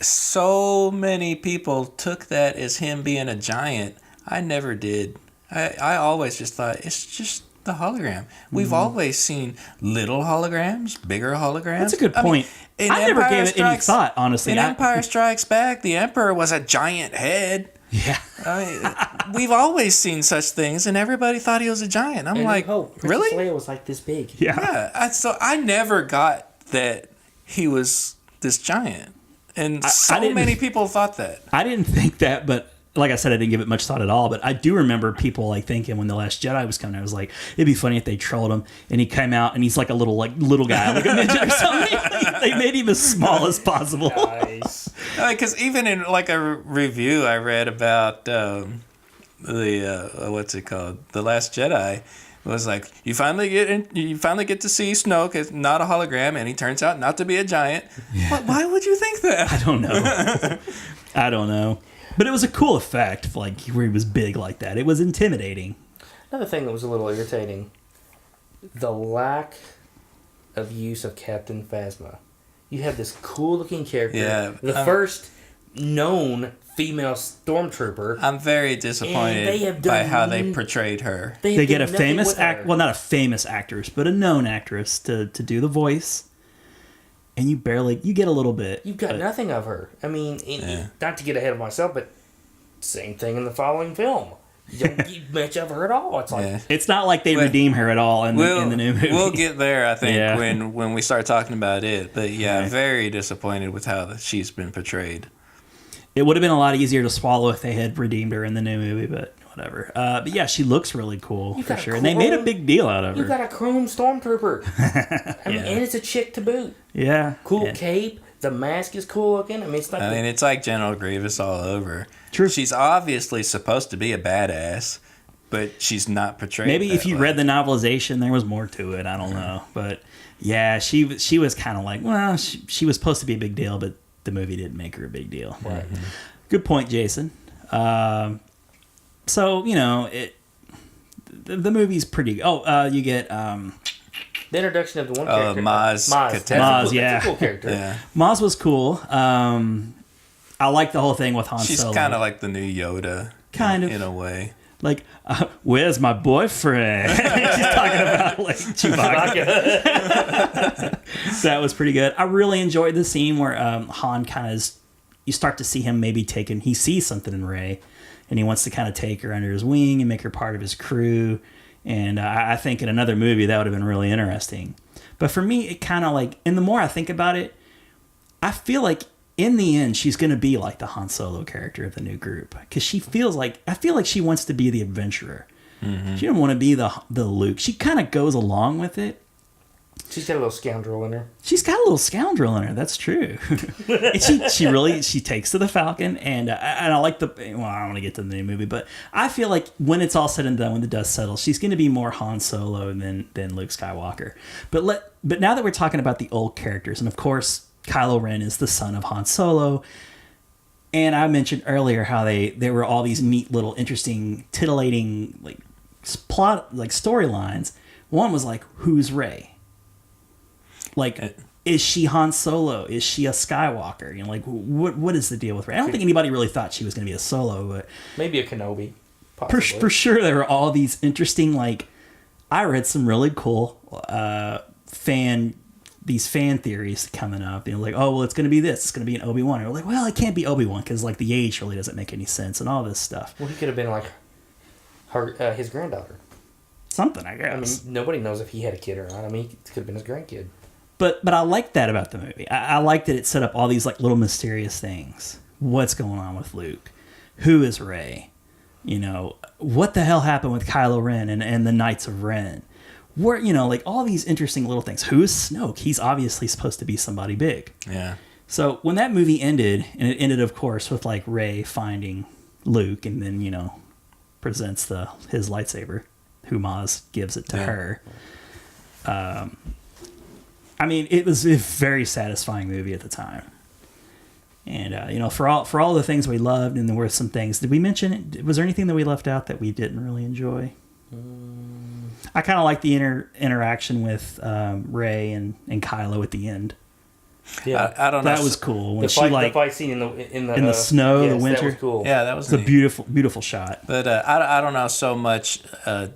so many people took that as him being a giant. I never did. I always just thought it's just the hologram. We've always seen little holograms, bigger holograms. That's a good point. I never gave it any thought, honestly. In Empire Strikes Back, the Emperor was a giant head. Yeah. I mean, we've always seen such things, and everybody thought he was a giant. I'm like, really? Princess Leia was like this big. Yeah. So I never got that he was this giant, and I didn't- many people thought that. I didn't think that, but like I said, I didn't give it much thought at all. But I do remember people like thinking when The Last Jedi was coming, I was like, it'd be funny if they trolled him and he came out and he's like a little guy, like a midget or something. They made him as small as possible. Nice. Because even in like a review I read about what's it called, The Last Jedi, it was like you finally get to see Snoke as not a hologram, and he turns out not to be a giant. Yeah. Why would you think that? I don't know. But it was a cool effect, like where he was big like that. It was intimidating. Another thing that was a little irritating, the lack of use of Captain Phasma. You have this cool looking character, the first known female stormtrooper. I'm very And they disappointed have by done how they nothing- portrayed her. They get a did nothing famous with her. well, not a famous actress, but a known actress to do the voice. And you get a little bit. You've got but- nothing of her. I mean, not to get ahead of myself, but same thing in the following film. You don't get much of her at all. It's like, It's not like they redeem her at all in the new movie. We'll get there, I think, Yeah. when we start talking about it. But yeah, very disappointed with how she's been portrayed. It would have been a lot easier to swallow if they had redeemed her in the new movie, but whatever. But yeah, she looks really cool You for got a sure. And they made a chrome- big deal out of you her. got a chrome stormtrooper. I mean, Yeah. and it's a chick to boot. Yeah. Cool Yeah. cape. The mask is cool looking. I mean, it's like I mean, it's like General Grievous all over. True. She's obviously supposed to be a badass, but she's not portrayed. Maybe that if you way. read the novelization, there was more to it. I don't know. But yeah, she was kind of like, well, she was supposed to be a big deal, but the movie didn't make her a big deal. Right. Good point, Jason. So, the movie's pretty... Oh, you get... the introduction of the one character. Maz Maz. Kanata. That's a yeah. cool character. Yeah. Maz was cool. I like the whole thing with Han She's Solo. kind of like the new Yoda. Kind of. In a way. Like, where's my boyfriend? She's talking about like Chewbacca. That was pretty good. I really enjoyed the scene where Han kind of, you start to see him maybe he sees something in Rey, and he wants to kind of take her under his wing and make her part of his crew. And I think in another movie that would have been really interesting. But for me, it kind of like, and the more I think about it, I feel like in the end, she's going to be like the Han Solo character of the new group. Because I feel like she wants to be the adventurer. Mm-hmm. She doesn't want to be the Luke. She kind of goes along with it. She's got a little scoundrel in her. She's got a little scoundrel in her. That's true. And she takes to the Falcon, and I like the. Well, I don't want to get to the new movie, but I feel like when it's all said and done, when the dust settles, she's going to be more Han Solo than Luke Skywalker. But now that we're talking about the old characters, and of course Kylo Ren is the son of Han Solo, and I mentioned earlier how there were all these neat little interesting titillating like plot like storylines. One was like, who's Rey? Like, is she Han Solo? Is she a Skywalker? You know, like, what is the deal with Rey? I don't think anybody really thought she was going to be a Solo, but maybe a Kenobi. For sure, there were all these interesting, like, I read some really cool fan theories coming up. You know, like, oh, well, it's going to be this. It's going to be an Obi-Wan. And we're like, well, it can't be Obi-Wan because, like, the age really doesn't make any sense and all this stuff. Well, he could have been, like, his granddaughter. Something, I guess. I mean, nobody knows if he had a kid or not. I mean, it could have been his grandkid. But I like that about the movie. I like that it set up all these like little mysterious things. What's going on with Luke? Who is Rey? You know, what the hell happened with Kylo Ren and the Knights of Ren? Where, you know, like all these interesting little things. Who is Snoke? He's obviously supposed to be somebody big. Yeah. So when that movie ended, and it ended, of course, with like Rey finding Luke and then, you know, presents his lightsaber. Maz gives it to her. I mean, it was a very satisfying movie at the time. And, you know, for all the things we loved, and there were some things, did we mention it? Was there anything that we left out that we didn't really enjoy? I kind of like the interaction with Rey and Kylo at the end. Yeah, I don't know. That was cool. When the fight scene in the snow, yes, the winter. That was cool. Yeah, that was a beautiful, beautiful shot. But I don't know so much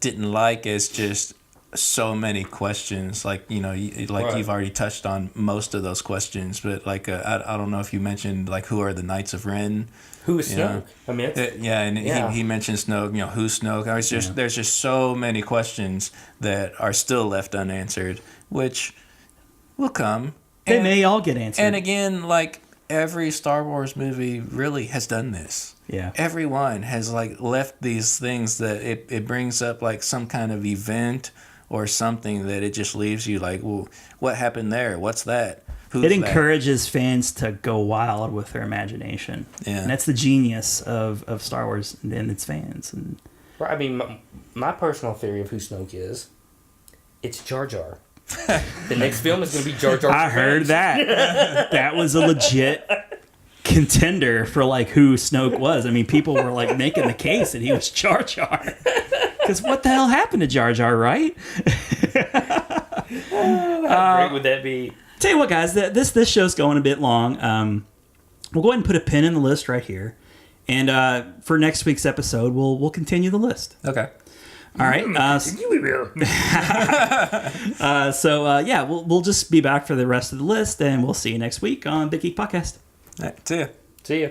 didn't like as just so many questions. Like, you know, Right. You've already touched on most of those questions. But like I don't know if you mentioned like who are the Knights of Ren. Who is Snoke? know? I mean, He mentioned Snoke. You know, who's Snoke? There's just so many questions that are still left unanswered, which will come. They may all get answered. And again, like every Star Wars movie really has done this. Yeah. Everyone has like left these things that it brings up like some kind of event or something that it just leaves you like, well, what happened there? What's that? Who's it that? encourages fans to go wild with their imagination. Yeah. And that's the genius of Star Wars and its fans. And I mean, my personal theory of who Snoke is, it's Jar Jar. The next film is going to be Jar Jar. I heard that. That was a legit contender for like who Snoke was. I mean, people were like making the case that he was Jar Jar. Because what the hell happened to Jar Jar, right? How great would that be? Tell you what, guys, this show's going a bit long. We'll go ahead and put a pin in the list right here, and for next week's episode, we'll continue the list. Okay. All right. So we'll just be back for the rest of the list, and we'll see you next week on Big Geek Podcast. All right, see ya. See ya.